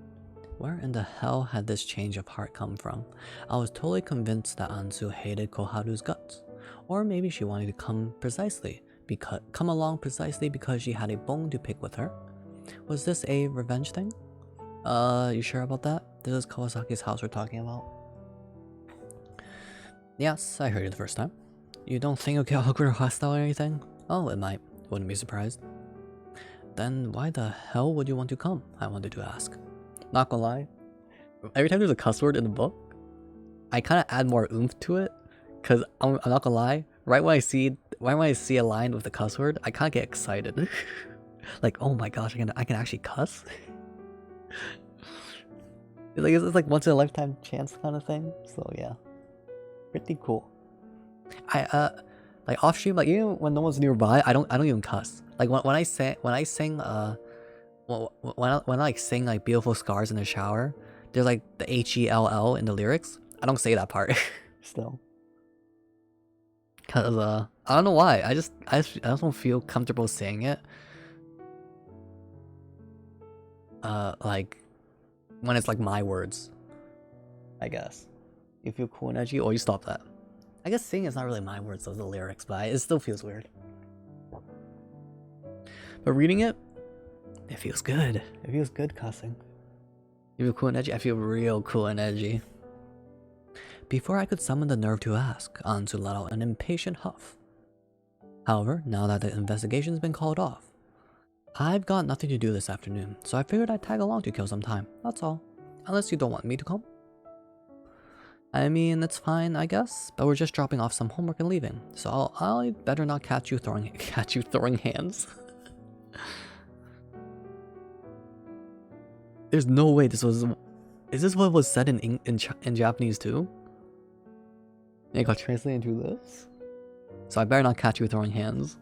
[SPEAKER 1] Where in the hell had this change of heart come from? I was totally convinced that Anzu hated Koharu's guts. Or maybe she wanted to come along precisely because she had a bone to pick with her. Was this a revenge thing? You sure about that? This is Kawasaki's house we're talking about. Yes, I heard you the first time. You don't think it'll get awkward or hostile or anything? Oh, it might. Wouldn't be surprised. Then why the hell would you want to come? I wanted to ask. Not gonna lie, every time there's a cuss word in the book, I kind of add more oomph to it. Cause I'm not gonna lie, right when I see a line with a cuss word, I kind of get excited. Like, oh my gosh, I can actually cuss. It's like once in a lifetime chance kind of thing. So yeah, pretty cool. I like off stream, like even when no one's nearby, I don't even cuss. Like when I sing when I sing like beautiful scars in the shower, there's like the HELL in the lyrics. I don't say that part still. Cause I don't know why. I just don't feel comfortable saying it. Like when it's like my words. I guess. You feel cool and edgy, or you stop that. I guess singing is not really my words, those are the lyrics, but it still feels weird. But reading it, it feels good. It feels good cussing. You feel cool and edgy? I feel real cool and edgy. Before I could summon the nerve to ask, Anzu let out an impatient huff. However, now that the investigation's been called off, I've got nothing to do this afternoon, so I figured I'd tag along to kill some time, that's all. Unless you don't want me to come. I mean, it's fine, I guess, but we're just dropping off some homework and leaving, so I'll better not catch you throwing hands. There's no way this was... Is this what was said in Japanese too? It got translated into this? So I better not catch you throwing hands.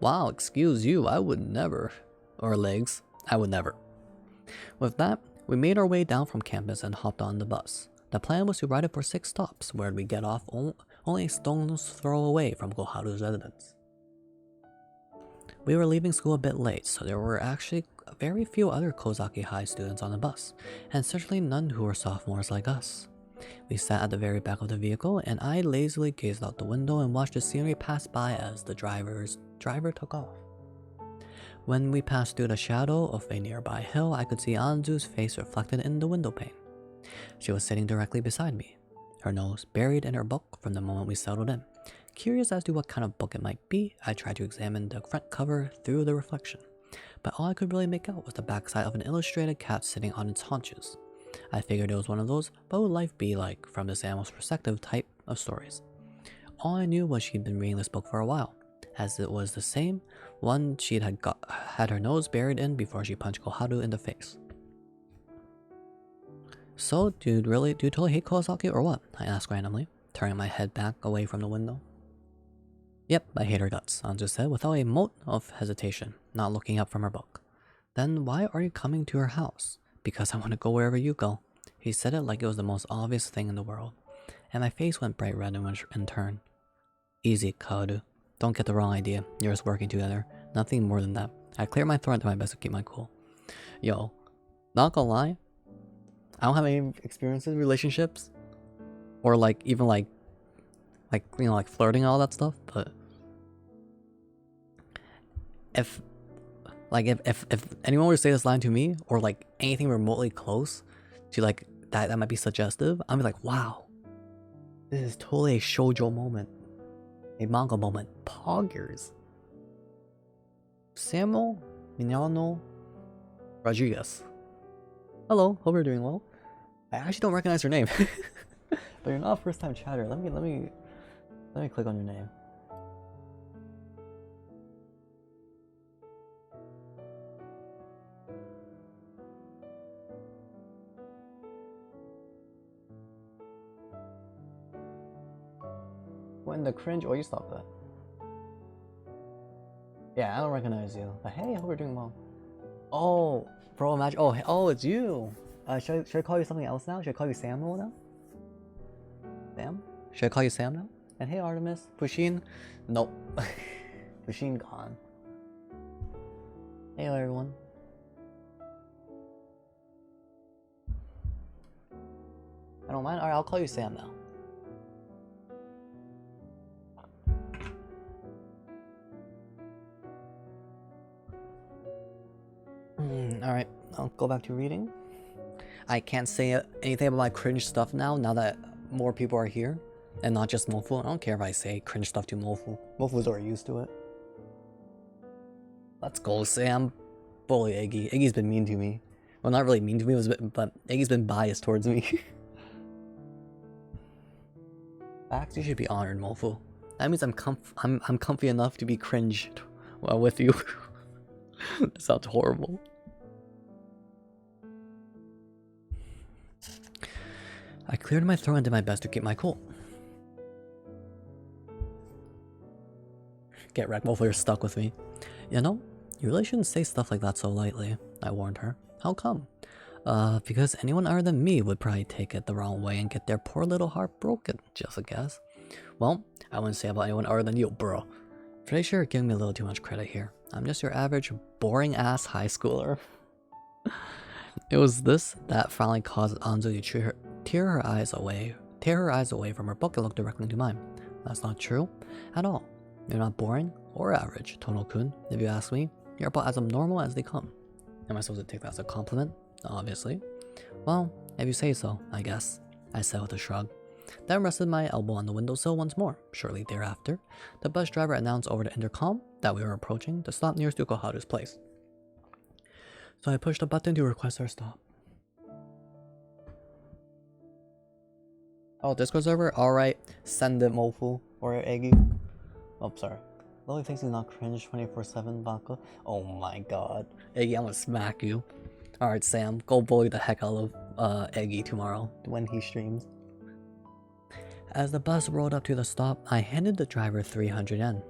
[SPEAKER 1] Wow, excuse you, I would never. Or legs, I would never. With that, we made our way down from campus and hopped on the bus. The plan was to ride it for 6 stops, where we'd get off only a stone's throw away from Koharu's residence. We were leaving school a bit late, so there were actually very few other Kawasaki High students on the bus, and certainly none who were sophomores like us. We sat at the very back of the vehicle, and I lazily gazed out the window and watched the scenery pass by as the driver took off. When we passed through the shadow of a nearby hill, I could see Anzu's face reflected in the window pane. She was sitting directly beside me, her nose buried in her book from the moment we settled in. Curious as to what kind of book it might be, I tried to examine the front cover through the reflection, but all I could really make out was the backside of an illustrated cat sitting on its haunches. I figured it was one of those, what would life be like from this animal's perspective type of stories. all I knew was she'd been reading this book for a while, as it was the same one she'd had her nose buried in before she punched Koharu in the face. So, do you totally hate Kawasaki or what? I asked randomly, turning my head back away from the window. Yep, I hate her guts, Anzu said without a mote of hesitation, not looking up from her book. Then why are you coming to her house? Because I want to go wherever you go. He said it like it was the most obvious thing in the world, and my face went bright red in turn. Easy, Kaoru. Don't get the wrong idea. You're just working together. Nothing more than that. I cleared my throat and did my best to keep my cool. Yo, not gonna lie, I don't have any experience in relationships, or like even like flirting and all that stuff. But if anyone were to say this line to me, or like anything remotely close to like that might be suggestive, I'm like, wow, this is totally a shoujo moment, a manga moment. Poggers. Samuel Mignano Rodriguez. Hello, hope you're doing well. I actually don't recognize your name, but you're not a first-time chatter. Let me click on your name. When the cringe, oh, you stop that. Yeah, I don't recognize you. But hey, I hope you're doing well. Oh, bro, imagine. Oh, it's you. Should I call you something else now? Should I call you Samuel now? Sam? Should I call you Sam now? And hey, Artemis, Pushin. Nope. Pushin gone. Hey, everyone. I don't mind. Alright, I'll call you Sam now. Alright, I'll go back to reading. I can't say anything about my cringe stuff now that more people are here. And not just Mofu. I don't care if I say cringe stuff to Mofu. Mofu's already used to it. Let's go, Sam. Bully Eggy. Eggy's been mean to me. Well, not really mean to me, but Eggy's been biased towards me. Facts, you should be honored, Mofu. That means I'm comfy enough to be cringed with you. That sounds horrible. I cleared my throat and did my best to keep my cool. Get wrecked, Mofu, you're stuck with me. You know, you really shouldn't say stuff like that so lightly, I warned her. How come? Because anyone other than me would probably take it the wrong way and get their poor little heart broken, just a guess. Well, I wouldn't say about anyone other than you, bro. Pretty sure you're giving me a little too much credit here. I'm just your average, boring-ass high schooler. It was that finally caused Anzu to tear her eyes away from her book and look directly into mine. That's not true at all. You're not boring or average, Tono-kun. If you ask me, you're about as abnormal as they come. Am I supposed to take that as a compliment? Obviously. Well, if you say so, I guess, I said with a shrug. Then rested my elbow on the windowsill once more. Shortly thereafter, the bus driver announced over the intercom that we were approaching the stop nearest to Koharu's place. So I pushed a button to request our stop. Oh, Discord server? Alright, send it, Mofu. Or Eggy. Oh, sorry. Lily thinks he's not cringe 24/7, Baka. Oh my god. Eggy, I'm gonna smack you. Alright, Sam, go bully the heck out of Eggy tomorrow when he streams. As the bus rolled up to the stop, I handed the driver 300 yen.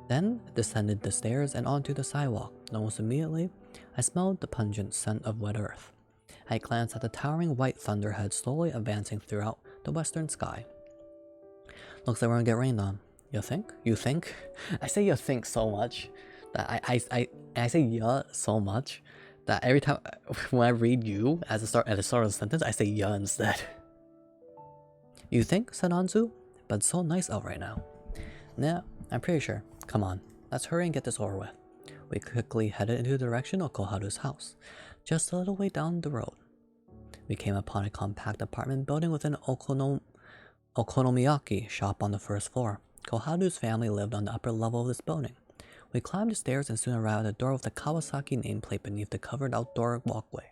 [SPEAKER 1] Then descended the stairs and onto the sidewalk. Almost immediately, I smelled the pungent scent of wet earth. I glanced at the towering white thunderhead slowly advancing throughout the western sky. Looks like we're gonna get rained on. You think? You think? I say you think so much that I say yeah so much that every time when I read you at the start of the sentence, I say yeah instead. You think? Said Anzu. But it's so nice out right now. Nah, I'm pretty sure. Come on, let's hurry and get this over with. We quickly headed into the direction of Koharu's house, just a little way down the road. We came upon a compact apartment building with an okonomiyaki shop on the first floor. Koharu's family lived on the upper level of this building. We climbed the stairs and soon arrived at the door with the Kawasaki nameplate beneath the covered outdoor walkway.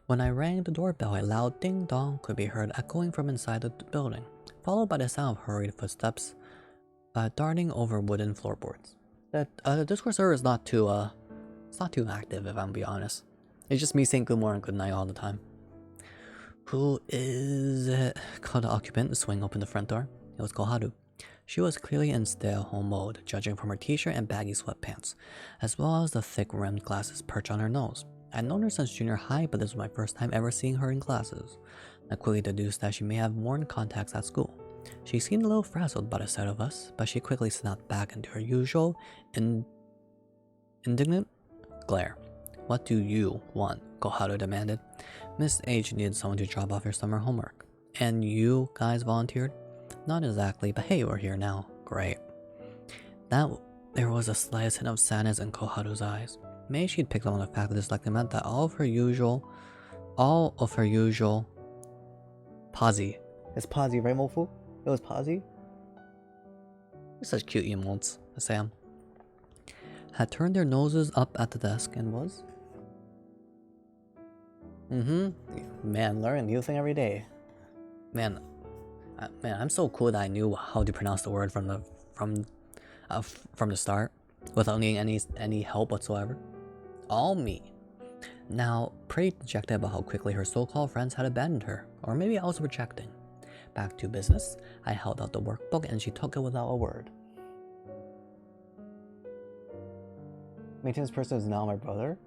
[SPEAKER 1] When I rang the doorbell, a loud ding-dong could be heard echoing from inside the building. followed by the sound of hurried footsteps darting over wooden floorboards. The Discord server is not too it's not too active, if I'm being honest. It's just me saying good morning, good night all the time. Who is it? Called the occupant to swing open the front door. It was Koharu. She was clearly in stay-at-home mode, judging from her t-shirt and baggy sweatpants, as well as the thick-rimmed glasses perched on her nose. I'd known her since junior high, but this was my first time ever seeing her in glasses. I quickly deduced that she may have worn contacts at school. She seemed a little frazzled by the sight of us, but she quickly snapped back into her usual indignant glare. What do you want? Koharu demanded. Miss H needed someone to drop off her summer homework. And you guys volunteered? Not exactly, but hey, we're here now. Great. There was a slightest hint of sadness in Koharu's eyes. Maybe she'd picked up on the fact that this likely meant that all of her usual Posy. It's Posy, right, Mofu? It was Posy? Such cute emotes, Sam. Had turned their noses up at the desk and was? Man, learn a new thing every day. Man, I'm so cool that I knew how to pronounce the word from the start without needing any help whatsoever. All me. Now, pretty dejected about how quickly her so-called friends had abandoned her, or maybe I was projecting. Back to business, I held out the workbook and she took it without a word. Maintenance person is now my brother?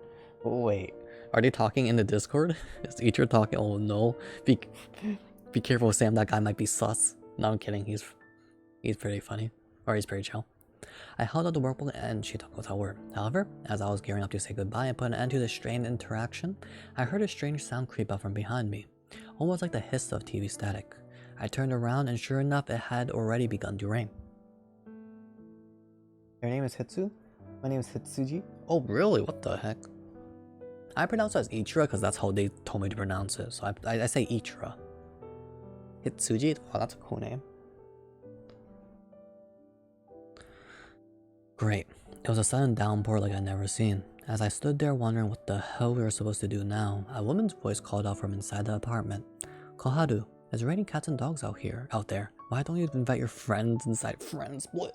[SPEAKER 1] Wait, are they talking in the Discord? Is the teacher talking? Oh no, be careful, Sam, that guy might be sus. No, I'm kidding, he's pretty funny, or he's pretty chill. I held out the workbook and she took without a word. However, as I was gearing up to say goodbye and put an end to this strained interaction, I heard a strange sound creep up from behind me, almost like the hiss of TV static. I turned around and sure enough, it had already begun to rain. Your name is Hitsu? My name is Hitsuji. Oh really? What the heck? I pronounce it as Ichira because that's how they told me to pronounce it, so I say Ichira. Hitsuji? Wow, that's a cool name. Great. It was a sudden downpour like I'd never seen. As I stood there wondering what the hell we were supposed to do now, a woman's voice called out from inside the apartment. Koharu, it's raining cats and dogs out there. Why don't you invite your friends inside? Friends? What?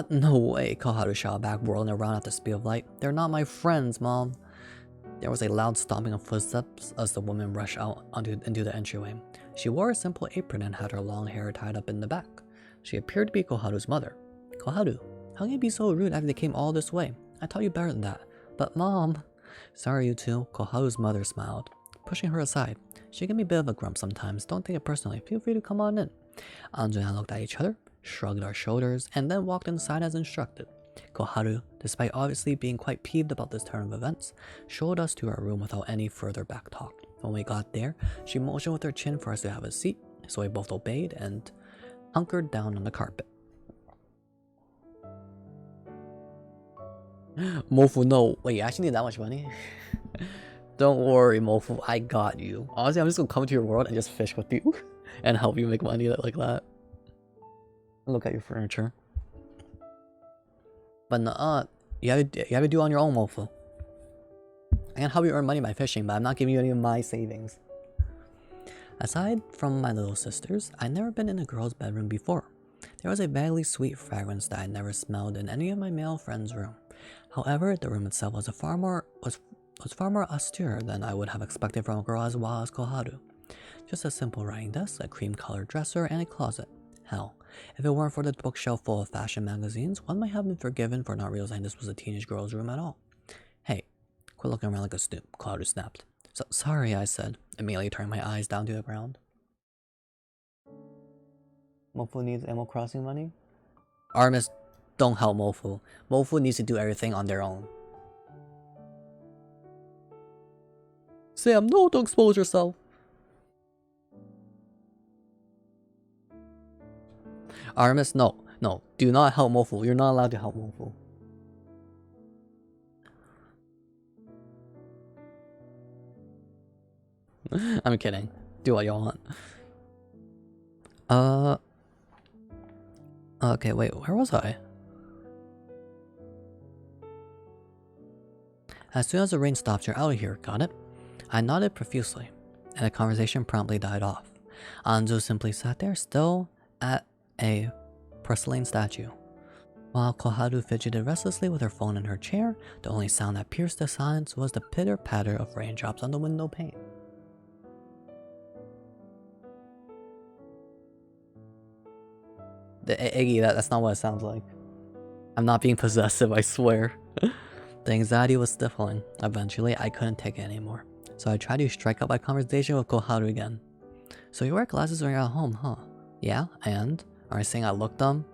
[SPEAKER 1] No way, Koharu shot back, whirling around at the speed of light. They're not my friends, Mom. There was a loud stomping of footsteps as the woman rushed out into the entryway. She wore a simple apron and had her long hair tied up in the back. She appeared to be Koharu's mother. Koharu, how can you be so rude after they came all this way? I taught you better than that. But Mom... Sorry, you two, Koharu's mother smiled, pushing her aside. She can be a bit of a grump sometimes, don't take it personally, feel free to come on in. Anju and I looked at each other, shrugged our shoulders, and then walked inside as instructed. Koharu, despite obviously being quite peeved about this turn of events, showed us to our room without any further backtalk. When we got there, she motioned with her chin for us to have a seat, so we both obeyed and hunkered down on the carpet. Mofu, no. Wait, you actually need that much money? Don't worry, Mofu, I got you. Honestly, I'm just gonna come to your world and just fish with you and help you make money like that. Look at your furniture. But you have to do it on your own, Mofu. I can help you earn money by fishing, but I'm not giving you any of my savings. Aside from my little sisters, I'd never been in a girl's bedroom before. There was a vaguely sweet fragrance that I'd never smelled in any of my male friends' room. However, the room itself was far more austere than I would have expected from a girl as wild as Koharu. Just a simple writing desk, a cream-colored dresser, and a closet. Hell, if it weren't for the bookshelf full of fashion magazines, one might have been forgiven for not realizing this was a teenage girl's room at all. Hey, quit looking around like a snoop, Koharu snapped. Sorry, I said, immediately turning my eyes down to the ground. Mofu needs Animal Crossing money? Artemis, don't help Mofu. Mofu needs to do everything on their own. Sam, no, don't expose yourself. Artemis, no, do not help Mofu. You're not allowed to help Mofu. I'm kidding. Do what you want. Okay, wait, where was I? As soon as the rain stops, you're out of here, got it? I nodded profusely, and the conversation promptly died off. Anzu simply sat there, still at a porcelain statue. While Koharu fidgeted restlessly with her phone in her chair, the only sound that pierced the silence was the pitter-patter of raindrops on the window pane. Iggy, that's not what it sounds like. I'm not being possessive, I swear. The anxiety was stifling. Eventually, I couldn't take it anymore. So I tried to strike up my conversation with Koharu again. So you wear glasses when you're at home, huh? Yeah, and? Are you saying I look dumb?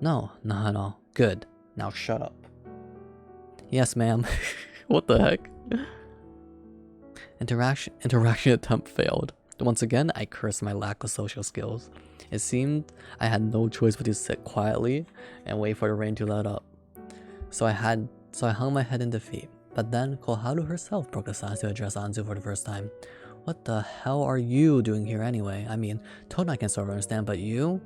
[SPEAKER 1] No, not at all. Good. Now shut up. Yes, ma'am. What the heck? Interaction attempt failed. Once again, I cursed my lack of social skills. It seemed I had no choice but to sit quietly and wait for the rain to let up. So I hung my head in defeat. But then Koharu herself broke the silence to address Anzu for the first time. What the hell are you doing here anyway? I mean, Tona can sort of understand, but you?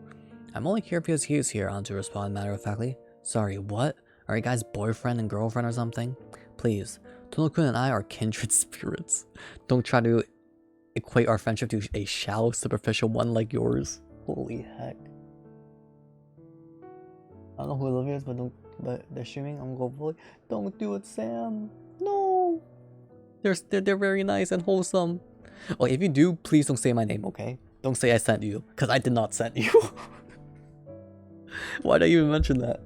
[SPEAKER 1] I'm only here because he's here, Anzu responded matter-of-factly. Sorry, what? Are you guys boyfriend and girlfriend or something? Please, Tono-kun and I are kindred spirits. Don't try to equate our friendship to a shallow, superficial one like yours. Holy heck. I don't know who Olivia is, but they're streaming. I'm gonna go bully. Don't do it, Sam. No. They're very nice and wholesome. Oh, if you do, please don't say my name, okay? Don't say I sent you, because I did not send you. Why did I even mention that?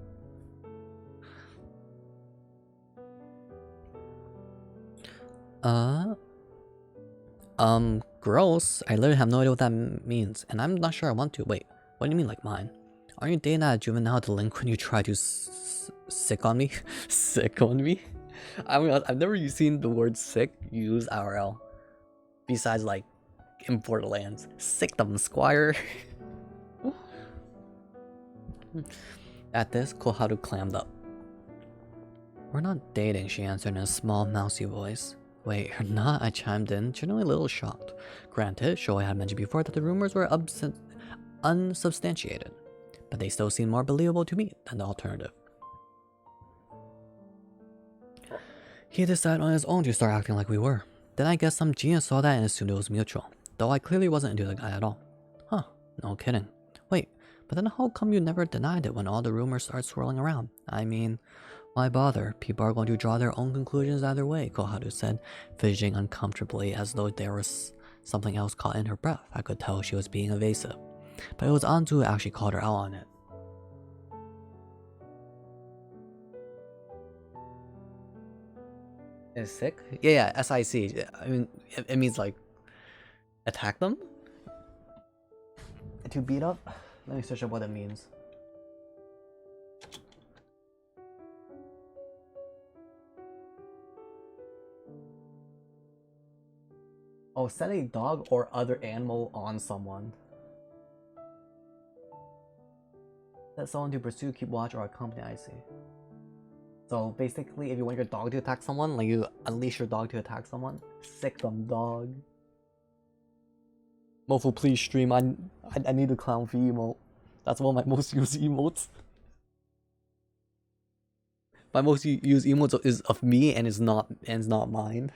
[SPEAKER 1] Gross. I literally have no idea what that means, and I'm not sure I want to. Wait, what do you mean like mine? Aren't you dating that juvenile delinquent you try to sick on me? Sick on me? I mean, I've never seen the word sick used IRL. Besides, like, in Borderlands. Sick them, squire. At this, Koharu clammed up. We're not dating, she answered in a small, mousy voice. Wait, you're not? I chimed in, generally a little shocked. Granted, Shoei had mentioned before that the rumors were unsubstantiated, but they still seemed more believable to me than the alternative. He decided on his own to start acting like we were. Then I guess some genius saw that and assumed it was mutual, though I clearly wasn't into the guy at all. Huh, no kidding. Wait, but then how come you never denied it when all the rumors started swirling around? I mean, why bother? People are going to draw their own conclusions either way, Koharu said, fidgeting uncomfortably as though there was something else caught in her breath. I could tell she was being evasive, but it was Anzu who actually called her out on it. Is sick? Yeah, SIC. I mean, it means like attack them? To beat up? Let me search up what it means. Oh, set a dog or other animal on someone. Set someone to pursue, keep watch, or accompany, I see. So basically, if you want your dog to attack someone, like you unleash your dog to attack someone, sick them, dog. Mofo, please stream. I need a clown for emote. That's one of my most used emotes. My most used emotes is of me and is not mine.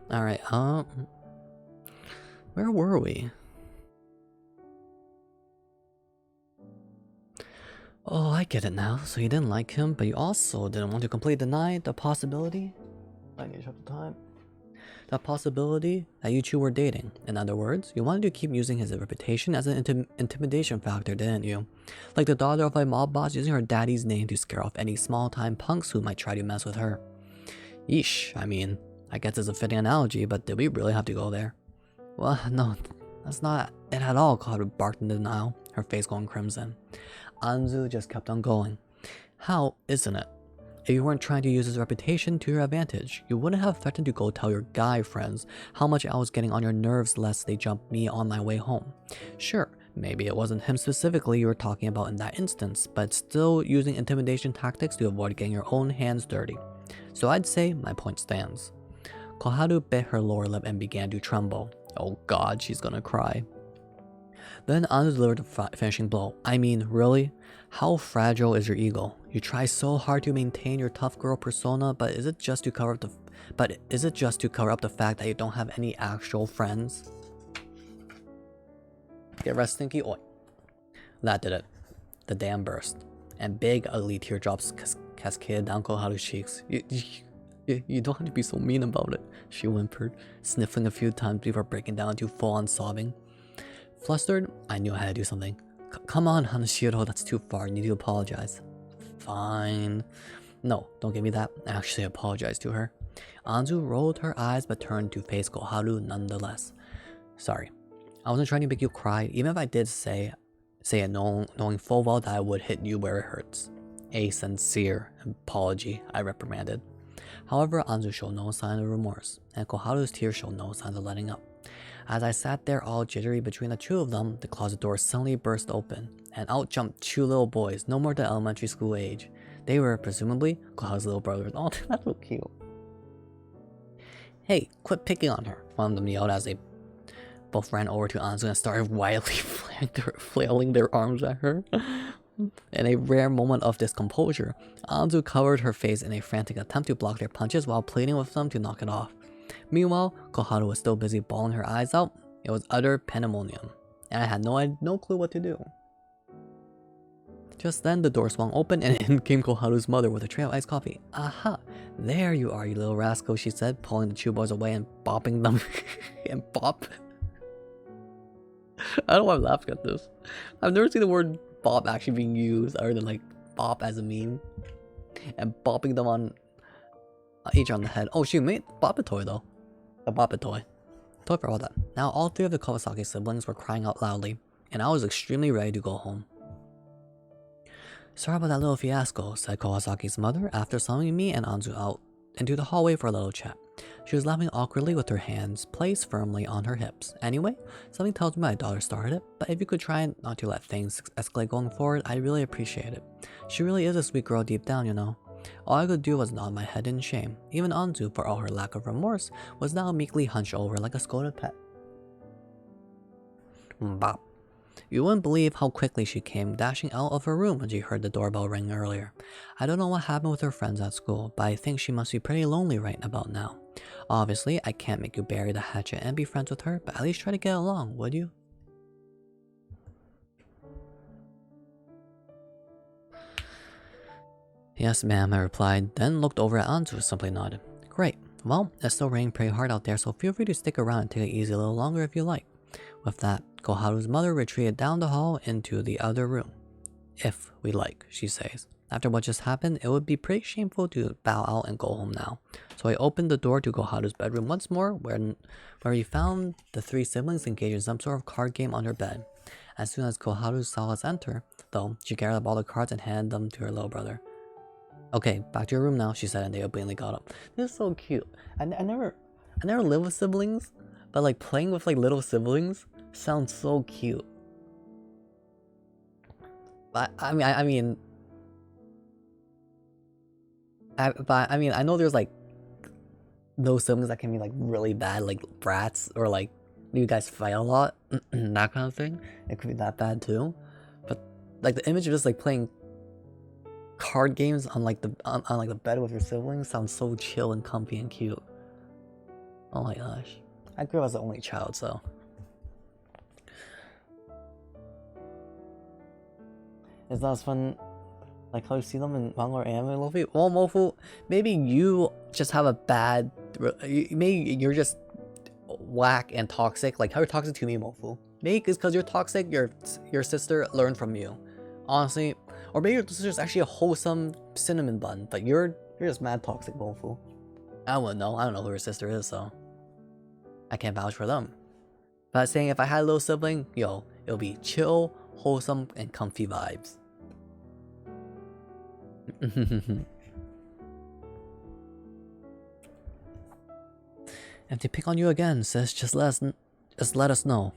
[SPEAKER 1] Alright, where were we? Oh, I get it now. So you didn't like him, but you also didn't want to completely deny the possibility. I need to check the time. The possibility that you two were dating. In other words, you wanted to keep using his reputation as an intimidation factor, didn't you? Like the daughter of a mob boss using her daddy's name to scare off any small-time punks who might try to mess with her. Yeesh, I mean, I guess it's a fitting analogy, but did we really have to go there? Well, no, that's not it at all, Koharu barked in denial, her face going crimson. Anzu just kept on going. How isn't it? If you weren't trying to use his reputation to your advantage, you wouldn't have threatened to go tell your guy friends how much I was getting on your nerves lest they jump me on my way home. Sure, maybe it wasn't him specifically you were talking about in that instance, but still using intimidation tactics to avoid getting your own hands dirty. So I'd say my point stands. Koharu bit her lower lip and began to tremble. Oh god, she's gonna cry. Then Anzu delivered the finishing blow. I mean, really? How fragile is your ego? You try so hard to maintain your tough girl persona, but is it just to cover up the fact that you don't have any actual friends? Get rest, stinky oi. That did it. The dam burst, and big ugly teardrops cascaded down Koharu's cheeks. You don't have to be so mean about it, she whimpered, sniffling a few times before breaking down into full-on sobbing. Flustered, I knew I had to do something. Come on, Hanashiro, that's too far. You need to apologize. Fine. No, don't give me that. I actually apologized to her. Anzu rolled her eyes but turned to face Koharu nonetheless. Sorry. I wasn't trying to make you cry, even if I did say it knowing full well that I would hit you where it hurts. A sincere apology, I reprimanded. However, Anzu showed no sign of remorse, and Koharu's tears showed no signs of letting up. As I sat there all jittery between the two of them, the closet door suddenly burst open, and out jumped two little boys, no more than elementary school age. They were, presumably, Koharu's little brothers. Oh, that's so cute. Hey, quit picking on her, one of them yelled as they both ran over to Anzu and started wildly flailing their arms at her. In a rare moment of discomposure, Anzu covered her face in a frantic attempt to block their punches while pleading with them to knock it off. Meanwhile, Koharu was still busy bawling her eyes out. It was utter pandemonium, and I had no clue what to do. Just then, the door swung open, and in came Koharu's mother with a tray of iced coffee. Aha! There you are, you little rascal, she said, pulling the two boys away and bopping them. And bop. I don't know why I'm laughing at this. I've never seen the word bop actually being used other than like bop as a meme. And bopping them on each on the head. Oh shoot, mate, bop a toy though. A bop a toy. Toy for all that. Now all three of the Kawasaki siblings were crying out loudly, and I was extremely ready to go home. Sorry about that little fiasco, said Kawasaki's mother after summoning me and Anzu out into the hallway for a little chat. She was laughing awkwardly with her hands placed firmly on her hips. Anyway, something tells me my daughter started it, but if you could try not to let things escalate going forward, I'd really appreciate it. She really is a sweet girl deep down, you know. All I could do was nod my head in shame. Even Anzu, for all her lack of remorse, was now meekly hunched over like a scolded pet. Bop. You wouldn't believe how quickly she came dashing out of her room when she heard the doorbell ring earlier. I don't know what happened with her friends at school, but I think she must be pretty lonely right about now. Obviously, I can't make you bury the hatchet and be friends with her, but at least try to get along, would you? Yes, ma'am, I replied, then looked over at Anzu and simply nodded. Great. Well, it's still raining pretty hard out there, so feel free to stick around and take it easy a little longer if you like. With that, Koharu's mother retreated down the hall into the other room. If we like, she says. After what just happened, it would be pretty shameful to bow out and go home now. So I opened the door to Koharu's bedroom once more, where we found the three siblings engaged in some sort of card game on her bed. As soon as Koharu saw us enter, though, she gathered up all the cards and handed them to her little brother. Okay, back to your room now, she said, and they obediently got up. This is so cute. I never lived with siblings, but like playing with like little siblings sounds so cute. But I mean, I know there's like those siblings that can be like really bad, like brats, or like you guys fight a lot, that kind of thing. It could be that bad too. But like the image of just like playing card games on like the bed with your siblings sounds so chill and comfy and cute. Oh my gosh, I grew up as the only child, so. It's not as fun like how you see them in manga or anime, Luffy. Well, Mofu, maybe you just have a bad, maybe you're just whack and toxic, like how you're toxic to me, Mofu. Maybe it's because you're toxic, your sister learned from you. Honestly, or maybe your sister's actually a wholesome cinnamon bun, but you're just mad toxic, Mofu. I wouldn't know. I don't know who her sister is, so I can't vouch for them. But saying if I had a little sibling, yo, it'll be chill, wholesome, and comfy vibes. If they pick on you again, sis, just let us know. Just let us know,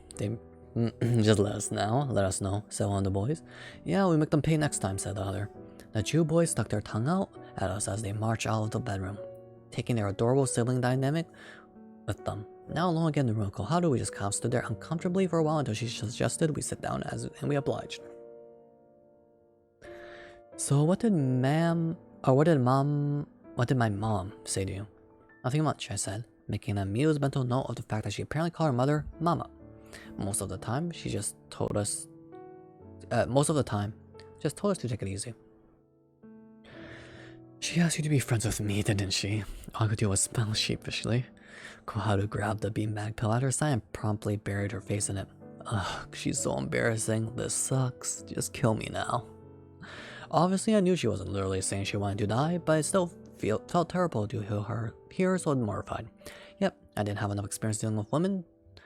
[SPEAKER 1] said one of the boys. Yeah, we make them pay next time, said the other. The two boys stuck their tongue out at us as they marched out of the bedroom, taking their adorable sibling dynamic with them. Now alone again in the room, how do we just kind of stood there uncomfortably for a while until she suggested we sit down and we obliged. So what did my mom say to you? Nothing much, I said, making an amused mental note of the fact that she apparently called her mother Mama. Most of the time to take it easy. She asked you to be friends with me, didn't she? All I could do was smile sheepishly. Koharu grabbed the beanbag pill at her side and promptly buried her face in it. Ugh, she's so embarrassing. This sucks. Just kill me now. Obviously, I knew she wasn't literally saying she wanted to die, but it still felt terrible to hear her so mortified. Yep, I didn't have enough experience dealing with women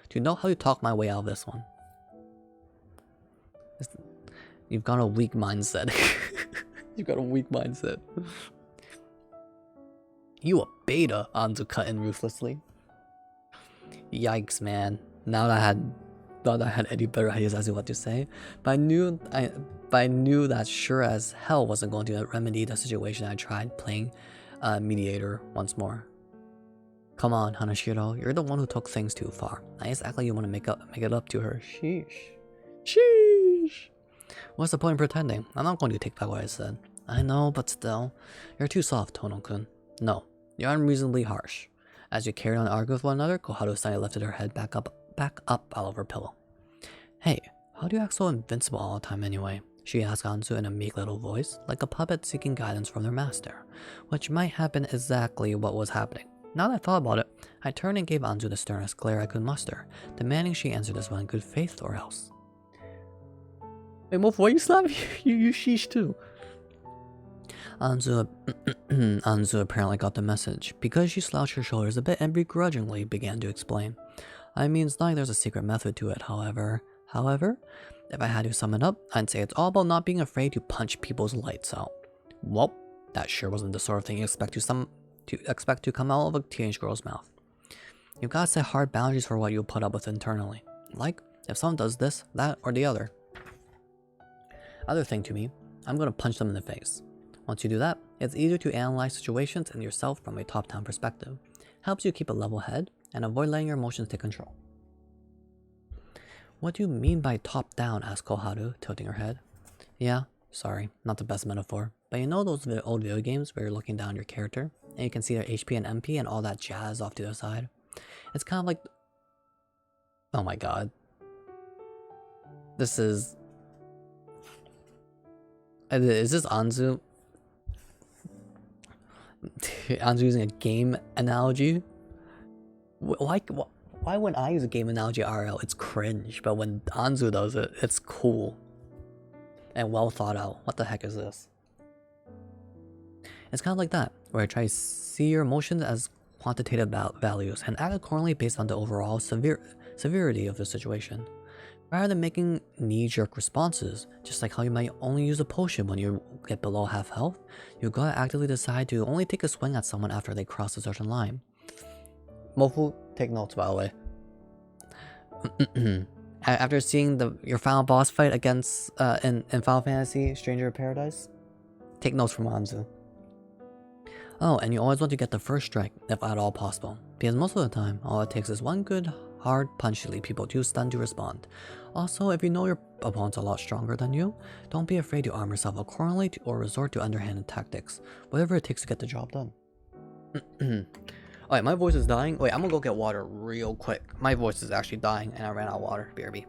[SPEAKER 1] to know how to talk my way out of this one. You've got a weak mindset. You've got a weak mindset. You a beta, Anzu cut in ruthlessly. Yikes, man. Now that I had any better ideas as to what to say, but I knew that sure as hell wasn't going to remedy the situation. I tried playing mediator once more. Come on, Hanashiro, you're the one who took things too far. I just act like you want to make it up to her. Sheesh. What's the point in pretending? I'm not going to take back what I said. I know, but still. You're too soft, Tono-kun. No, you're unreasonably harsh. As you carried on arguing with one another, Koharu suddenly lifted her head back up out of her pillow. Hey, how do you act so invincible all the time anyway? She asked Anzu in a meek little voice, like a puppet seeking guidance from their master, which might have been exactly what was happening. Now that I thought about it, I turned and gave Anzu the sternest glare I could muster, demanding she answer this one in good faith or else. Hey, Mofu, why you slap me? You sheesh too. Anzu apparently got the message, because she slouched her shoulders a bit and begrudgingly began to explain. I mean, it's not like there's a secret method to it, however, if I had to sum it up, I'd say it's all about not being afraid to punch people's lights out. Well, that sure wasn't the sort of thing you expect to come out of a teenage girl's mouth. You've got to set hard boundaries for what you'll put up with internally. Like, if someone does this, that, or the other thing to me, I'm going to punch them in the face. Once you do that, it's easier to analyze situations and yourself from a top-down perspective. Helps you keep a level head and avoid letting your emotions take control. What do you mean by top-down? Asked Koharu, tilting her head. Yeah, sorry, not the best metaphor, but you know those old video games where you're looking down your character and you can see their HP and MP and all that jazz off to the side? It's kind of like... Oh my god. This is... Is this Anzu? Anzu using a game analogy? Why when I use a game analogy RL, it's cringe, but when Anzu does it, it's cool. And well thought out. What the heck is this? It's kind of like that, where I try to see your emotions as quantitative values and act accordingly based on the overall severity of the situation. Rather than making knee-jerk responses, just like how you might only use a potion when you get below half health, you gotta actively decide to only take a swing at someone after they cross a certain line. Mofu, take notes by the way. After seeing your final boss fight against in Final Fantasy Stranger of Paradise, take notes from Anzu. Oh, and you always want to get the first strike, if at all possible, because most of the time, all it takes is one good hard punch to leave people too stunned to respond. Also, if you know your opponent's a lot stronger than you, don't be afraid to arm yourself accordingly or resort to underhanded tactics, whatever it takes to get the job done. Alright, my voice is dying. Wait, I'm gonna go get water real quick. My voice is actually dying and I ran out of water. BRB.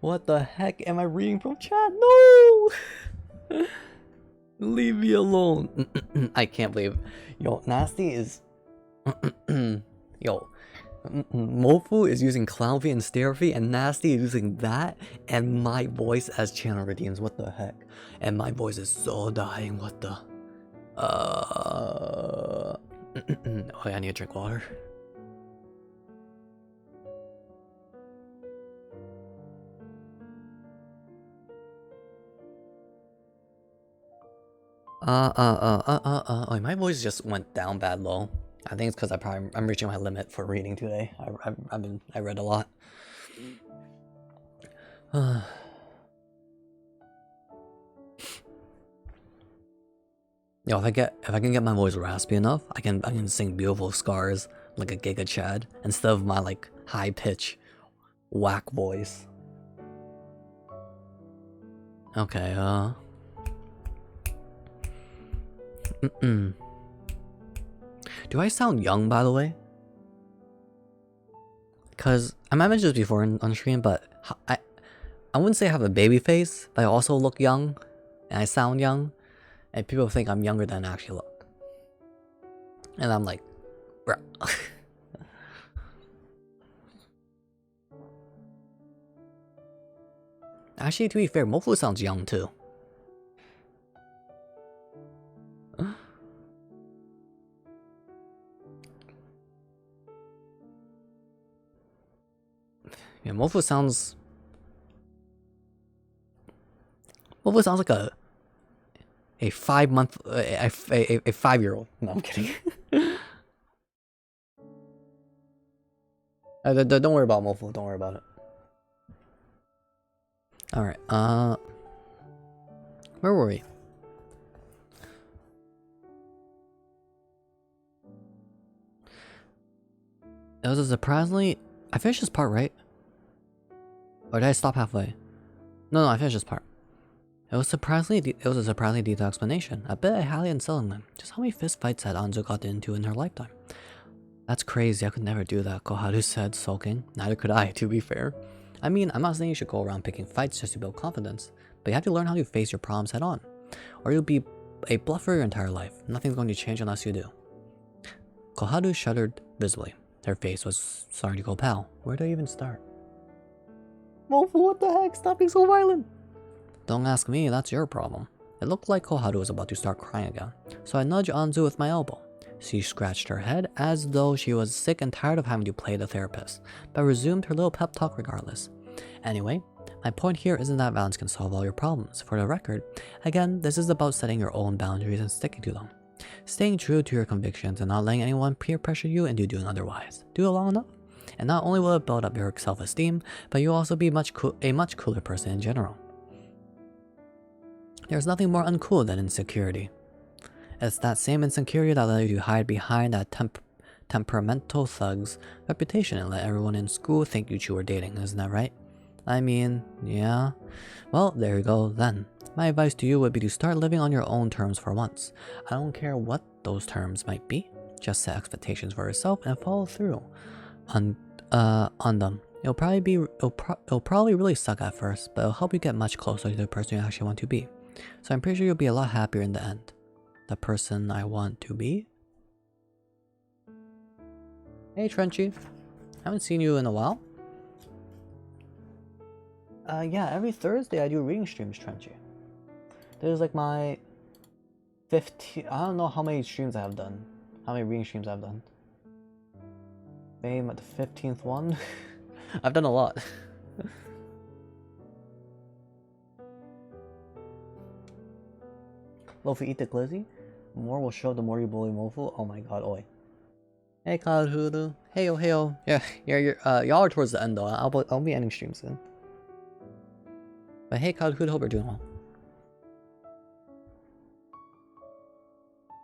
[SPEAKER 1] What the heck am I reading from chat? No! Leave me alone. I can't believe. Yo, Nasty is. Yo. Mofu is using Clownfy and Starefy, and Nasty is using that and my voice as channel redeems. What the heck? And my voice is so dying. What the? Oh, I need to drink water. Oh, my voice just went down bad low. I think it's because I'm reaching my limit for reading today. I read a lot. Yo, if I can get my voice raspy enough, I can sing Beautiful Scars like a Giga Chad instead of my like high pitch whack voice. Okay, Do I sound young, by the way? Cause I might have mentioned this before on stream, but I wouldn't say I have a baby face, but I also look young, and I sound young, and people think I'm younger than I actually look. And I'm like, bruh. Actually, to be fair, Mofu sounds young too. Yeah, Mofu sounds like a 5-month a 5-year-old. No, I'm kidding. Don't worry about Mofu. Don't worry about it. All right. Where were we? It was a surprisingly. I finished this part, right? Or did I stop halfway? No, I finished this part. It was a surprisingly detailed explanation. A bit highly unsettling them. Just how many fist fights had Anzu got into in her lifetime? That's crazy. I could never do that, Koharu said, sulking. Neither could I, to be fair. I mean, I'm not saying you should go around picking fights just to build confidence, but you have to learn how to face your problems head on, or you'll be a bluffer your entire life. Nothing's going to change unless you do. Koharu shuddered visibly. Her face was starting to go pale. Where do I even start? Mofu, what the heck? Stop being so violent! Don't ask me, that's your problem. It looked like Koharu was about to start crying again, so I nudged Anzu with my elbow. She scratched her head as though she was sick and tired of having to play the therapist, but resumed her little pep talk regardless. Anyway, my point here isn't that violence can solve all your problems. For the record, again, this is about setting your own boundaries and sticking to them. Staying true to your convictions and not letting anyone peer pressure you into doing otherwise. Do it long enough, and not only will it build up your self-esteem, but you'll also be a much cooler person in general. There's nothing more uncool than insecurity. It's that same insecurity that led you to hide behind that temperamental thug's reputation and let everyone in school think you two were dating, isn't that right? I mean, yeah. Well, there you go then. My advice to you would be to start living on your own terms for once. I don't care what those terms might be. Just set expectations for yourself and follow through on them. It'll probably really suck at first, but it'll help you get much closer to the person you actually want to be. So I'm pretty sure you'll be a lot happier in the end. The person I want to be? Hey Trenchy. Haven't seen you in a while. Yeah, every Thursday I do reading streams, Trenchy. There's like my 15... I don't know how many streams I have done. How many reading streams I've done. Maybe I'm at the 15th one. I've done a lot. Mofu, eat the glizzy. More will show the more you bully Mofu. Oh my god, oi. Hey Cloud Hoodoo. Heyo, heyo. Yeah, y'all are towards the end though. I'll be ending stream soon. But hey Cloud Hoodoo, hope you're doing well.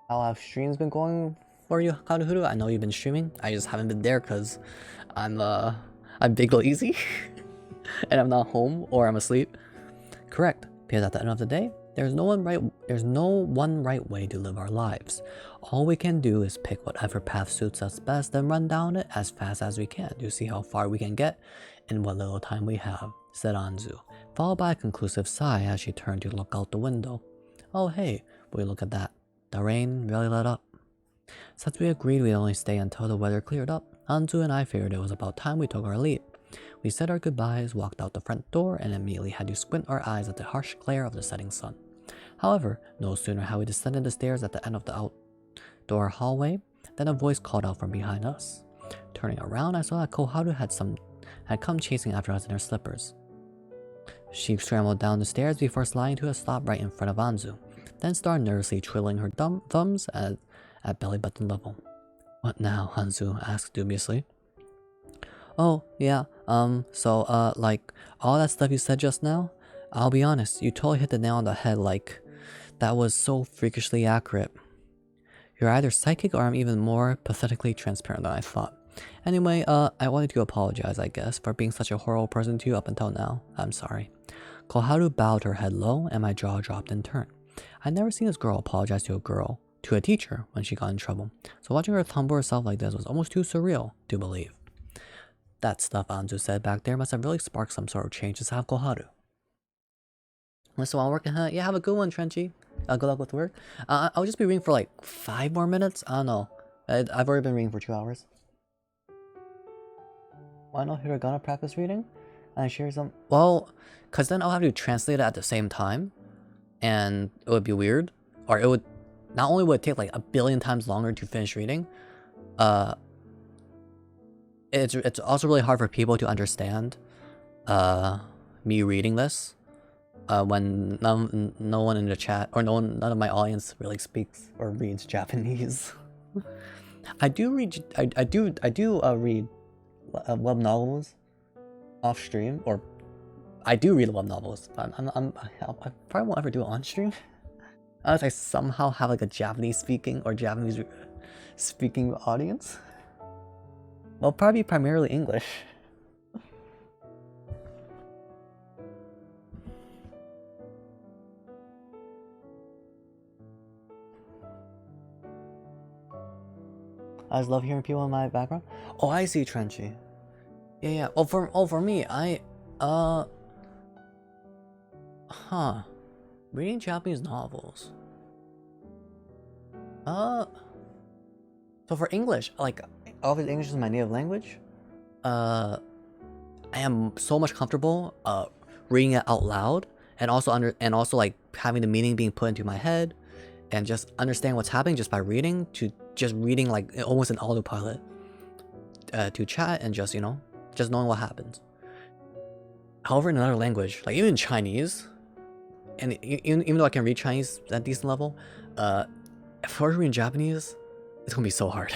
[SPEAKER 1] How have streams been going for you, Cloud Hoodoo? I know you've been streaming. I just haven't been there because I'm big lazy. And I'm not home or I'm asleep. Correct. Because at the end of the day, there's no one right way to live our lives. All we can do is pick whatever path suits us best and run down it as fast as we can to see how far we can get in what little time we have. said Anzu, followed by a conclusive sigh as she turned to look out the window. Oh hey, will you look at that? The rain really let up. Since we agreed we'd only stay until the weather cleared up, Anzu and I figured it was about time we took our leave. We said our goodbyes, walked out the front door, and immediately had to squint our eyes at the harsh glare of the setting sun. However, no sooner had we descended the stairs at the end of the outdoor hallway than a voice called out from behind us. Turning around, I saw that Koharu had come chasing after us in her slippers. She scrambled down the stairs before sliding to a stop right in front of Anzu, then started nervously twiddling her thumbs at belly button level. What now? Anzu asked dubiously. Oh, yeah, like, all that stuff you said just now? I'll be honest, you totally hit the nail on the head, like, that was so freakishly accurate. You're either psychic or I'm even more pathetically transparent than I thought. Anyway, I wanted to apologize, I guess, for being such a horrible person to you up until now. I'm sorry. Koharu bowed her head low, and my jaw dropped in turn. I'd never seen this girl apologize to a teacher, when she got in trouble, so watching her humble herself like this was almost too surreal to believe. That stuff Anzu said back there must have really sparked some sort of change inside of Koharu. So while working, yeah, have a good one, Trenchy. Good luck with work. I'll just be reading for like 5 more minutes. I don't know. I've already been reading for 2 hours. Why not Hiragana practice reading? And share some. Well, cause then I'll have to translate it at the same time, and it would be weird. Or it would not only would it take like a billion times longer to finish reading. It's also really hard for people to understand me reading this when no one in the chat or none of my audience really speaks or reads Japanese. I do read web novels off stream, or I do read web novels. I probably won't ever do it on stream unless I somehow have like a Japanese speaking audience. Well, probably primarily English. I just love hearing people in my background. Oh, I see, Trenchy. Yeah. Well, for me, reading Japanese novels. So for English, like, obviously English is my native language. I am so much comfortable reading it out loud, and also like having the meaning being put into my head, and just understand what's happening just by reading like almost an autopilot to chat and just knowing what happens. However, in another language, like even in Chinese, and even though I can read Chinese at a decent level, if I were reading Japanese, it's gonna be so hard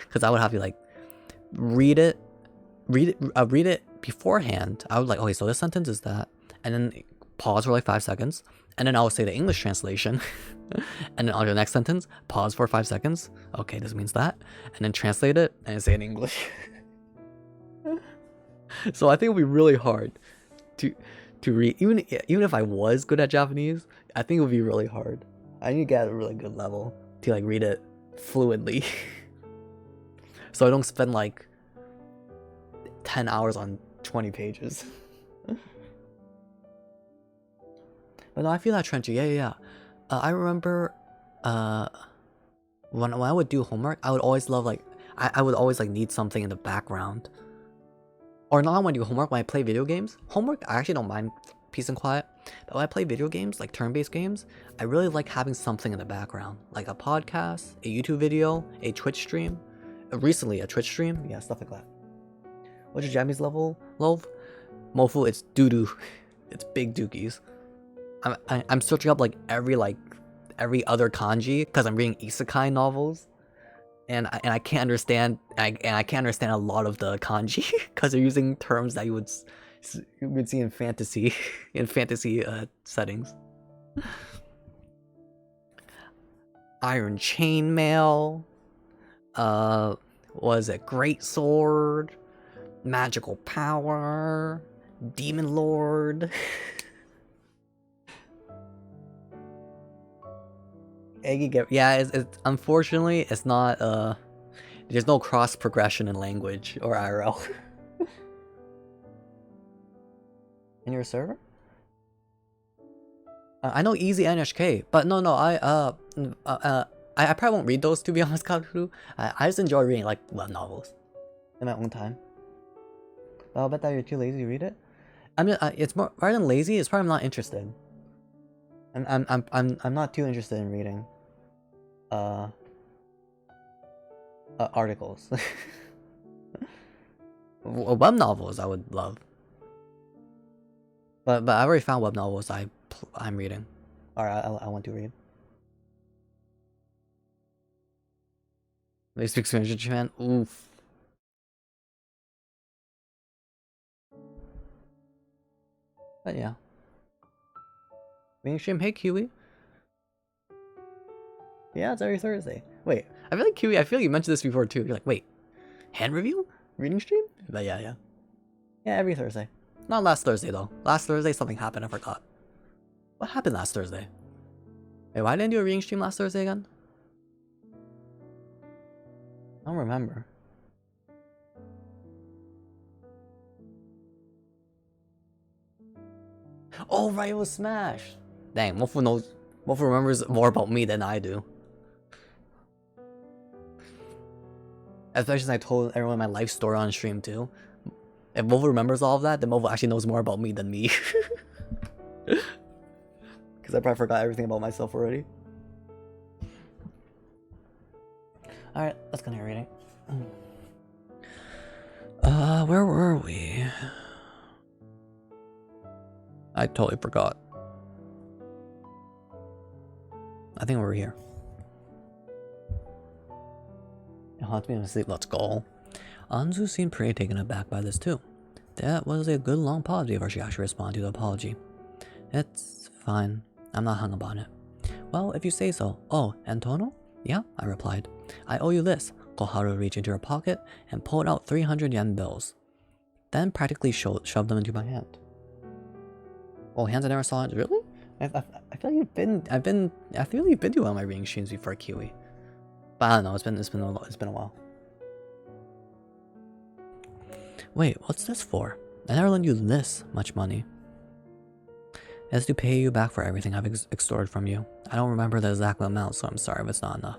[SPEAKER 1] because I would have to like read it beforehand. I would like, okay, so this sentence is that, and then pause for like 5 seconds, and then I would say the English translation, and then on the next sentence, pause for 5 seconds. Okay, this means that, and then translate it and say it in English. So I think it would be really hard to read, even if I was good at Japanese. I think it would be really hard. I need to get at a really good level to like read it fluently, so I don't spend like 10 hours on 20 pages. But no, I feel that, Trenchy. Yeah. I remember when I would do homework, I would always love like I would always like need something in the background. Or not when I do homework, when I play video games. Homework, I actually don't mind peace and quiet. But when I play video games, like turn-based games, I really like having something in the background. Like a podcast, a YouTube video, a Twitch stream. Recently, a Twitch stream. Yeah, stuff like that. What's your Japanese level, Love? Mofu, it's doo-doo. It's big dookies. I'm searching up like every other kanji because I'm reading isekai novels. And I can't understand I can't understand a lot of the kanji because they're using terms that you would see in fantasy settings. Iron chainmail, was it great sword, magical power, demon lord. Yeah, it's unfortunately it's not there's no cross progression in language or IRL. In your server? I know Easy NHK, but no, I probably won't read those, to be honest, Kaku. I just enjoy reading like web novels in my own time. But I'll bet that you're too lazy to read it. I mean, it's more rather than lazy. It's probably I'm not interested. I'm not too interested in reading articles. Web novels I would love, but I already found web novels I'm reading, or I want to read. They speak Spanish in Japan. Oof. But yeah. Mainstream, hey Kiwi. Yeah, it's every Thursday. Wait, I feel like Kiwi, I feel like you mentioned this before too. You're like, wait, hand review? Reading stream? But yeah. Yeah, every Thursday. Not last Thursday though. Last Thursday something happened, I forgot. What happened last Thursday? Wait, why didn't I do a reading stream last Thursday again? I don't remember. Oh right, it was Smash! Dang, Mofu remembers more about me than I do. Especially since I told everyone my life story on stream too. If Mofu remembers all of that, then Mofu actually knows more about me than me. Because I probably forgot everything about myself already. Alright, let's continue reading. Where were we? I totally forgot. I think we're here. It haunts me in my sleep. Let's go. Anzu seemed pretty taken aback by this too. That was a good long pause before she actually responded to the apology. It's fine. I'm not hung up on it. Well, if you say so. Oh, Antono? Yeah, I replied. I owe you this. Koharu reached into her pocket and pulled out 300 yen bills. Then practically shoved them into my hand. Oh, hands I never saw it. Really? I feel like I feel like you've been to one of my reading streams before, Kiwi. But I don't know, it's been a while. Wait, what's this for? I never lent you this much money. It's to pay you back for everything I've extorted from you. I don't remember the exact amount, so I'm sorry if it's not enough.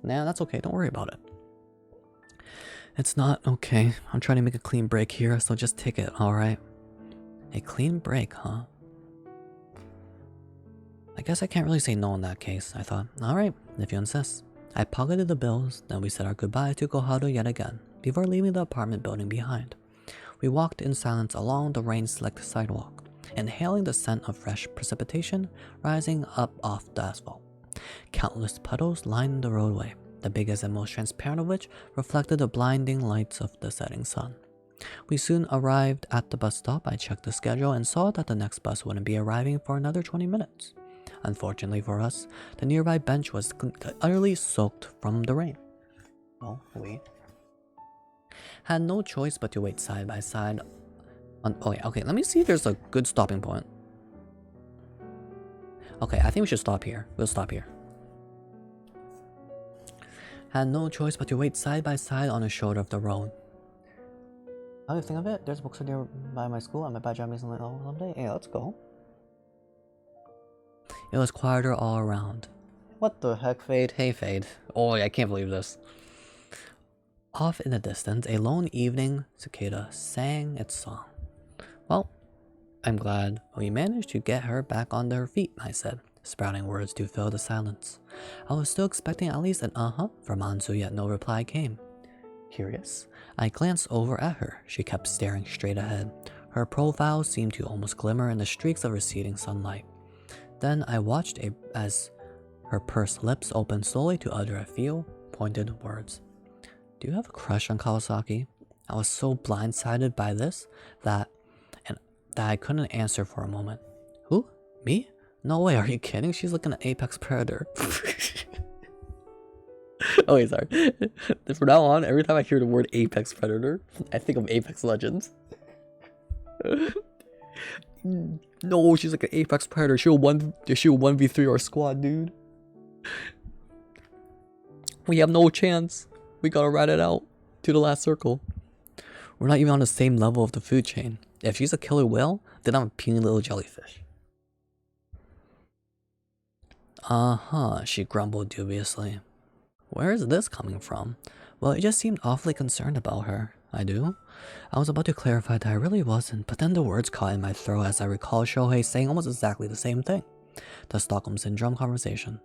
[SPEAKER 1] Nah, that's okay, don't worry about it. It's not okay. I'm trying to make a clean break here, so just take it, alright? A clean break, huh? I guess I can't really say no in that case, I thought. Alright, if you insist. I pocketed the bills, then we said our goodbye to Koharu yet again, before leaving the apartment building behind. We walked in silence along the rain-slicked sidewalk, inhaling the scent of fresh precipitation rising up off the asphalt. Countless puddles lined the roadway, the biggest and most transparent of which reflected the blinding lights of the setting sun. We soon arrived at the bus stop. I checked the schedule and saw that the next bus wouldn't be arriving for another 20 minutes. Unfortunately for us, the nearby bench was utterly soaked from the rain. Oh, we had no choice but to wait side by side. Okay, let me see if there's a good stopping point. Okay, I think we should stop here. We'll stop here. Had no choice but to wait side by side on the shoulder of the road. How do you think of it? There's a bookstore nearby my school. I might buy Japanese someday. Hey, let's go. It was quieter all around. What the heck, Fade? Hey, Fade. Oh, I can't believe this. Off in the distance, a lone evening cicada sang its song. Well, I'm glad we managed to get her back on her feet, I said, sprouting words to fill the silence. I was still expecting at least an uh-huh from Anzu, yet no reply came. Curious, I glanced over at her. She kept staring straight ahead. Her profile seemed to almost glimmer in the streaks of receding sunlight. Then I watched as her pursed lips opened slowly to utter a few pointed words. Do you have a crush on Kawasaki? I was so blindsided by this that I couldn't answer for a moment. Who? Me? No way, are you kidding? She's like an apex predator. Oh wait, sorry. From now on, every time I hear the word apex predator, I think of Apex Legends. No, she's like an apex predator. She'll 1v3 our squad, dude. We have no chance. We gotta rat it out to the last circle. We're not even on the same level of the food chain. If she's a killer whale, then I'm a puny little jellyfish. Uh-huh, she grumbled dubiously. Where is this coming from? Well, it just seemed awfully concerned about her. I do? I was about to clarify that I really wasn't, but then the words caught in my throat as I recalled Shohei saying almost exactly the same thing. The Stockholm Syndrome conversation.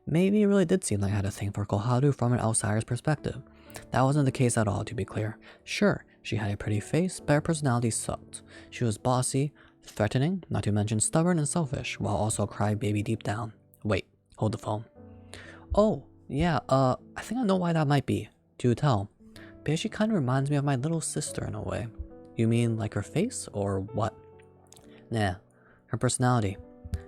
[SPEAKER 1] Maybe it really did seem like I had a thing for Koharu from an outsider's perspective. That wasn't the case at all, to be clear. Sure, she had a pretty face, but her personality sucked. She was bossy, threatening, not to mention stubborn and selfish, while also a crybaby deep down. Wait, hold the phone. Oh, yeah, I think I know why that might be. Do tell. Because she kind of reminds me of my little sister in a way. You mean like her face, or what? Nah, her personality.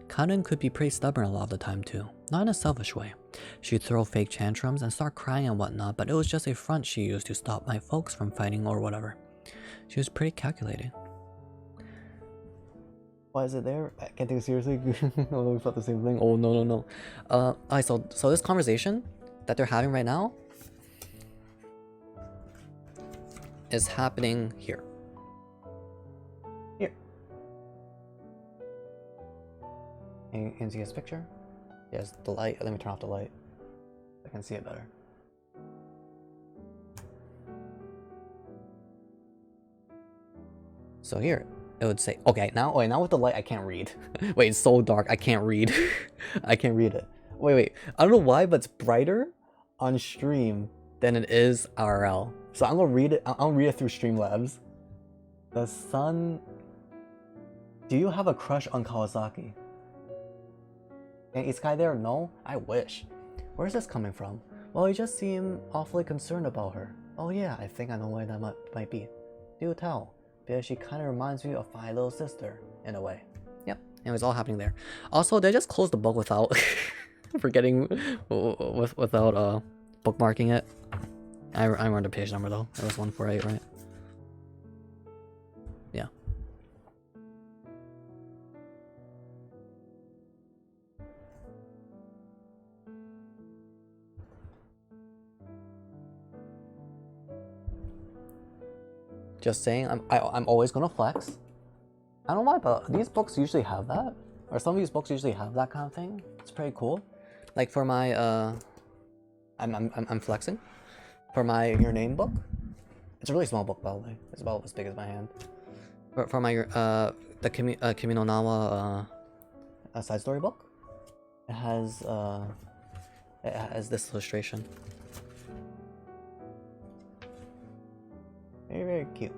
[SPEAKER 1] Karin could be pretty stubborn a lot of the time too, not in a selfish way. She'd throw fake tantrums and start crying and whatnot, but it was just a front she used to stop my folks from fighting or whatever. She was pretty calculating. Why is it there? I can't take it seriously. No, we felt the same thing. Oh, no. Alright, so this conversation that they're having right now is happening here. Here. You can see his picture? Yes, the light. Let me turn off the light. I can see it better. So here, it would say, okay, now with the light, I can't read. Wait, it's so dark, I can't read. I can't read it. Wait, I don't know why, but it's brighter on stream than it is IRL. So I'm gonna read it. I'll read it through Streamlabs. The sun. Do you have a crush on Kawasaki? And is Kai there? No? I wish. Where's this coming from? Well, you just seem awfully concerned about her. Oh yeah, I think I know why that might be. Do tell. Because she kind of reminds me of my little sister, in a way. Yep, it was all happening there. Also, they just closed the book without forgetting, without bookmarking it. I remember the page number though. It was 148, right? Yeah. Just saying, I'm always gonna flex. I don't know why, but these books usually have that, or some of these books usually have that kind of thing. It's pretty cool. Like for my I'm flexing. For my Your Name book, it's a really small book by the way. It's about as big as my hand. For my the Kimi no Nawa a side story book, it has this illustration. Very, very cute.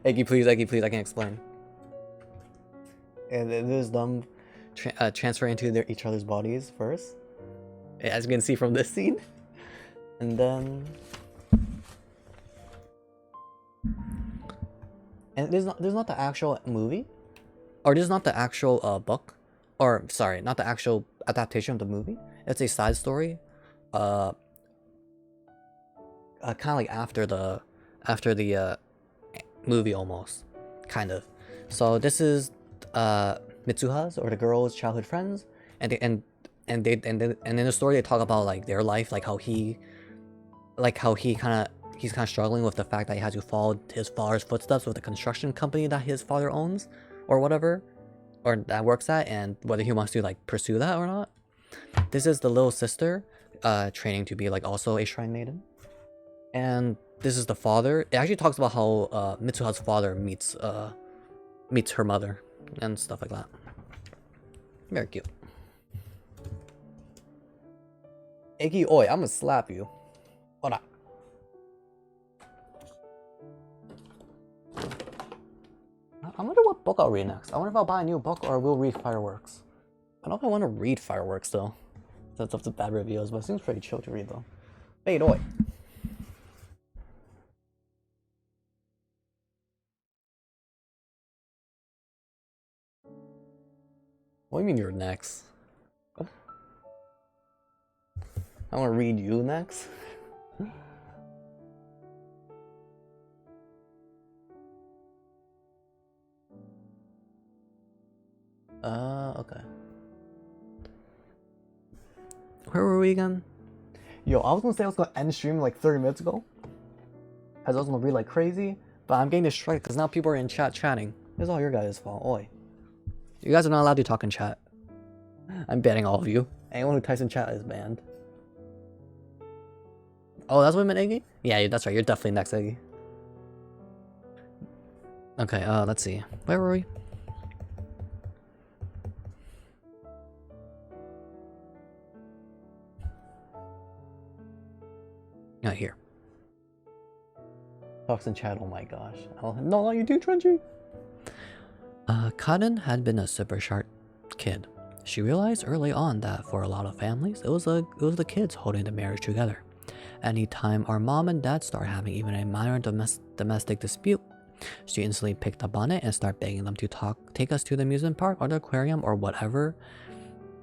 [SPEAKER 1] Eggy, please, I can explain. And it is them transferring into each other's bodies first, as you can see from this scene, and then, and there's not the actual movie, or there's not the actual book, or sorry, not the actual adaptation of the movie. It's a side story, kind of like after the movie almost, kind of. So this is Mitsuha's, or the girl's childhood friends, and in the story they talk about like their life, like how he's kind of struggling with the fact that he has to follow his father's footsteps with the construction company that his father owns, or whatever, or that works at, and whether he wants to like pursue that or not. This is the little sister training to be like also a shrine maiden. And this is the father. It actually talks about how Mitsuha's father meets her mother and stuff like that. Very cute. Eki oi, I'm gonna slap you. Hold on. I wonder what book I'll read next. I wonder if I'll buy a new book or we'll read Fireworks. I don't know if I want to read Fireworks though. That's up to bad reviews, but it seems pretty chill to read though. Wait, oi. What do you mean you're next? I want to read you next? Okay. Where were we again? Yo, I was gonna say I was gonna end stream like 30 minutes ago, as I was gonna read like crazy, But I'm getting distracted because now people are in chat chatting. It's all your guys' fault. Oi. You guys are not allowed to talk in chat. I'm banning all of you. Anyone who types in chat is banned. Oh, that's what I meant, Iggy? Yeah, that's right. You're definitely next, Iggy. Okay, let's see. Where were we? Not here. Talks in chat, oh my gosh. Oh, no, you do, Trenchy. Cotton had been a super sharp kid. She realized early on that for a lot of families, it was the kids holding the marriage together. Anytime our mom and dad start having even a minor domestic dispute, she instantly picked up on it and started begging them to take us to the amusement park or the aquarium or whatever,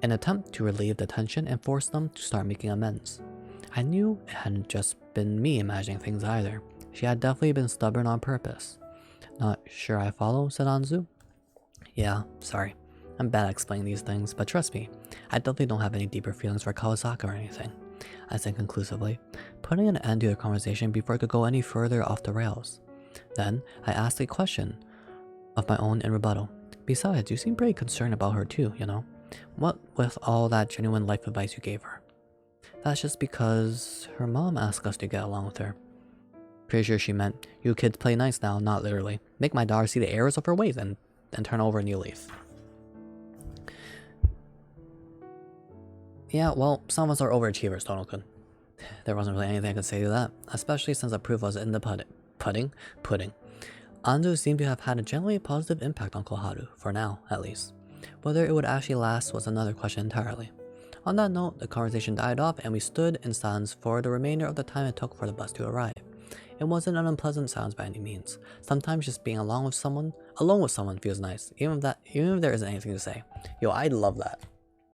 [SPEAKER 1] an attempt to relieve the tension and force them to start making amends. I knew it hadn't just been me imagining things either. She had definitely been stubborn on purpose. Not sure I follow, said Anzu. Yeah, sorry. I'm bad at explaining these things, but trust me, I definitely don't have any deeper feelings for Kawasaki or anything, I said conclusively, putting an end to the conversation before it could go any further off the rails. Then, I asked a question of my own in rebuttal. Besides, you seem pretty concerned about her too, you know? What with all that genuine life advice you gave her? That's just because her mom asked us to get along with her. Pretty sure she meant, you kids play nice now, not literally. Make my daughter see the errors of her ways and turn over a new leaf. Yeah, well, some of us are overachievers, Tonokun. There wasn't really anything I could say to that, especially since the proof was in the pudding. Anzu seemed to have had a generally positive impact on Koharu, for now, at least. Whether it would actually last was another question entirely. On that note, the conversation died off and we stood in silence for the remainder of the time it took for the bus to arrive. It wasn't an unpleasant sound by any means. Sometimes just being alone with someone feels nice, even if there isn't anything to say. Yo, I love that.